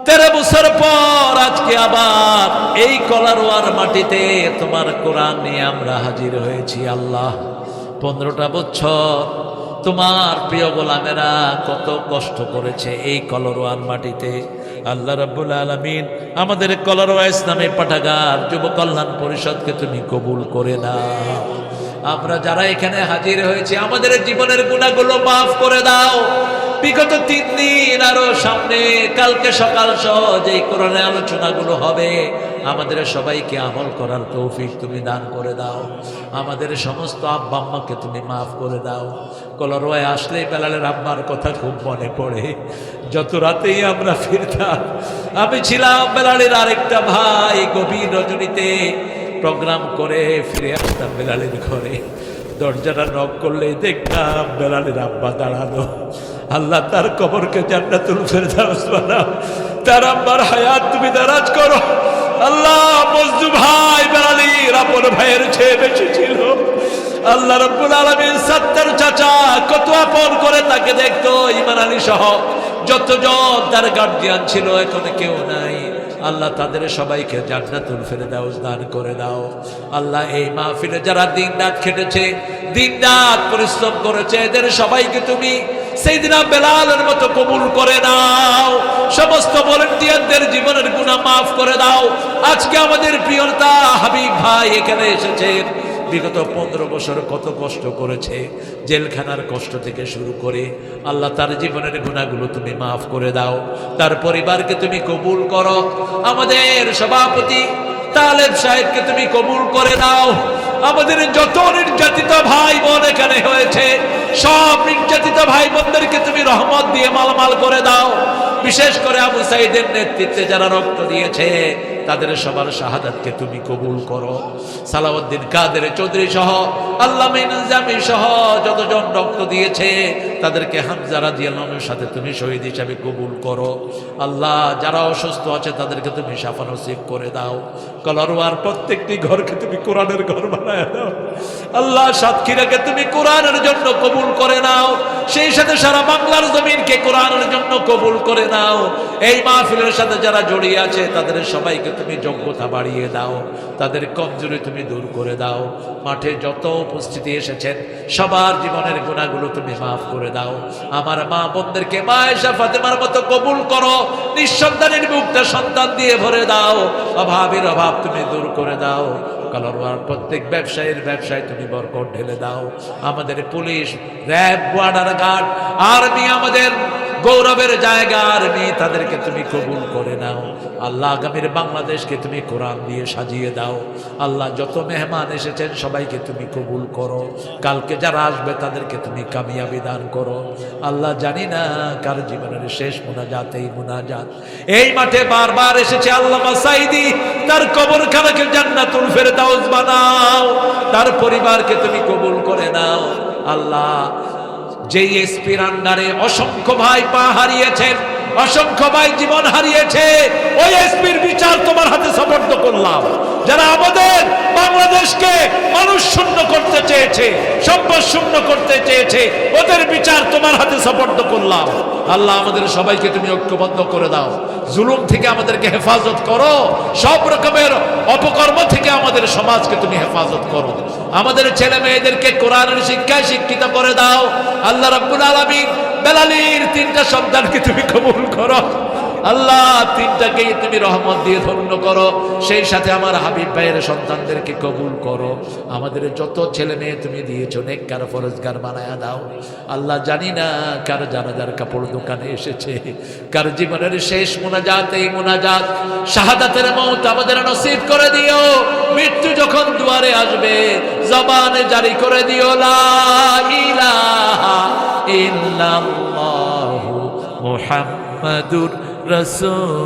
13 বছর পর আজকে আবার এই কলারোয়ার মাটিতে তোমার কোরআন নিয়ে আমরা হাজির হয়েছি। আল্লাহ 15টা বছর তোমার প্রিয় গোলামেরা কত কষ্ট করেছে এই কলারোয়ার মাটিতে। আল্লাহ রাব্বুল আলামিন আমাদের কলারোয়া ইসলামী পাঠাগার যুব কল্যাণ পরিষদকে তুমি কবুল করে নাও। আমরা যারা এখানে হাজির হয়েছি আমাদের জীবনের গুনাহগুলো মাফ করে দাও। বিগত 3 দিন আরো সামনে কালকে সকাল সহ যেই কোরআনের আলোচনাগুলো হবে আমাদের সবাইকে আমল করার তৌফিক তুমি দান করে দাও। আমাদের সমস্ত আব্বা আম্মাকে তুমি মাফ করে দাও। কলারোয়ায় আসলেই বেলালের আব্বার কথা খুব মনে পড়ে। যত রাতেই আমরা ফিরতাম, আমি ছিলাম বেলালের আরেকটা ভাই, গভীর রজনীতে প্রোগ্রাম করে ফিরে আসতাম বেলালের ঘরে। দরজাটা নক করলেই দেখতাম বেলালের আব্বা দাঁড়ানো। আল্লাহ তার কবরকে জান্নাতুল ফেরদাউস বানাও, তার আব্বার হায়াত তুমি দারাজ করো। আল্লাহ মজদু ভাই বেলালের আপন ভাইয়ের চেয়ে বেশি ছিল। আল্লাহ রাব্বুল আলামিন সত্তর চাচা কত আপন করে তাকে দেখতো, ইমান আলী সহ যতজন তার গার্জিয়ান ছিল এখন কেউ নাই। আল্লাহ তাদের সবাইকে জান্নাতুল ফেরদাউস দান করে দাও। আল্লাহ এই মাহফিলে যারা দিন রাত খেটেছে, দিন রাত পরিশ্রম করেছে, এদের সবাইকে তুমি সাইয়েদনা বেলালের মতো কবুল করে নাও। সমস্ত ভলান্টিয়ারদের জীবনের গুনাহ মাফ করে দাও। আজকে আমাদের প্রিয় নেতা হাবিব ভাই এখানে এসেছেন, বিগত 15 বছর কত কষ্ট করেছে, জেলখানার কষ্ট থেকে শুরু করে। আল্লাহ তার জীবনের গুনাহগুলো তুমি মাফ করে দাও, তার পরিবারকে তুমি কবুল করো। আমাদের সভাপতি তালেব সাহেবকে তুমি কবুল করে দাও। আমাদের যত নির্যাতিত ভাই বোন এখানে হয়েছে সব নির্যাতিত ভাই বোনদেরকে তুমি রহমত দিয়ে মালামাল করে দাও। বিশেষ করে আবু সাইদের নেতৃত্বে যারা রক্ত দিয়েছে তাদের সবার শাহাদাতকে তুমি কবুল করো। সালাউদ্দিন কাদের চৌধুরী সহ আল্লামা ইনজামি সহ যতজন রক্ত দিয়েছে তাদেরকে হামজা রাদিয়াল্লাহু আনহুর সাথে তুমি শহীদ হিসাবে কবুল করো। আল্লাহ যারা অসুস্থ আছে তাদেরকে তুমি শাফা নসিব করে দাও। কলারোয়ার প্রত্যেকটি ঘরকে তুমি কোরআনের ঘর বানায় দাও। আল্লাহ সাতক্ষীরাকে তুমি কোরআনের জন্য কবুল করে নাও, সেই সাথে সারা বাংলার জমিনকে কোরআনের জন্য কবুল করে নাও। এই মাহফিলের সাথে যারা জড়িয়ে আছে তাদের সবাইকে তুমি যোগ্যতা বাড়িয়ে দাও, তাদের কমজোরি তুমি দূর করে দাও। মাঠে যত উপস্থিতি এসেছেন সবার জীবনের গুনাহগুলো তুমি মাফ করে দাও। আমার মা বোনদেরকে মা আয়েশা ফাতেমার মতো কবুল করো, নিঃসন্তানের মুখটা সন্তান দিয়ে ভরে দাও, অভাবের অভাব তুমি দূর করে দাও। কলারোয়ার প্রত্যেক ব্যবসায়ীর ব্যবসায় তুমি বরকত ঢেলে দাও। আমাদের police, RAB, border guard, army আমাদের গৌরবের জায়গা, আর্মি তাদেরকে তুমি কবুল করে নাও। আল্লাহ আগামীর বাংলাদেশকে তুমি কোরআন দিয়ে সাজিয়ে দাও। আল্লাহ যত মেহমান এসেছেন সবাইকে তুমি কবুল করো, কালকে যারা আসবে তাদেরকে তুমি কামিয়াবি দান করো। আল্লাহ জানি না কার জীবনের শেষ মুনাজাত এই মুনাজাত। এই মাঠে বারবার এসেছে আল্লামা সাঈদী, তার কবরখানাকে জান্নাতুল ফেরদাউস বানাও, তার পরিবারকে তুমি কবুল করে নাও। আল্লাহ যেই এসপির আন্ডারে অসংখ্য ভাই পা হারিয়েছেন, অসংখ্য ভাই জীবন হারিয়েছে, ওই এসপির বিচার তোমার হাতে সমর্থ করলাম। যারা আমাদের বাংলাদেশকে মানুষ শূন্য করতে চেয়েছে, সম্পদ শূন্য করতে চেয়েছে, ওদের বিচার তোমার হাতে সমর্থ করলাম। আল্লাহ আমাদের সবাইকে তুমি ঐক্যবদ্ধ করে দাও, জুলুম থেকে আমাদেরকে হেফাজত করো, সব রকমের অপকর্ম থেকে আমাদের সমাজকে তুমি হেফাজত করো। আমাদের ছেলে মেয়েদেরকে কোরআনের শিক্ষায় শিক্ষিত করে দাও। আল্লাহ রাব্বুল আলামিন বেলালীর 3টা সন্তানকে তুমি কবুল করো আল্লাহ, 3টাকেই তুমি রহমত দিয়ে ধন্য করো। সেই সাথে আমার হাবিব ভাইয়ের সন্তানদেরকে কবুল করো। আমাদের যত ছেলে মেয়ে তুমি দিয়েছো নেককার ফরজগার বানায়া দাও আল্লাহ। জানি না কার জানাজার কাপড় দোকানে এসেছে, কার জীবনের শেষ মুনাজাত, এই মুনাজাত শাহাদাতের মওত আমাদের নসিব করে দিও। মৃত্যু যখন দুয়ারে আসবে জবানে জারি করে দিও লা ইলাহা ইল্লাল্লাহু মুহাম্মাদুর রাসূলুল্লাহ।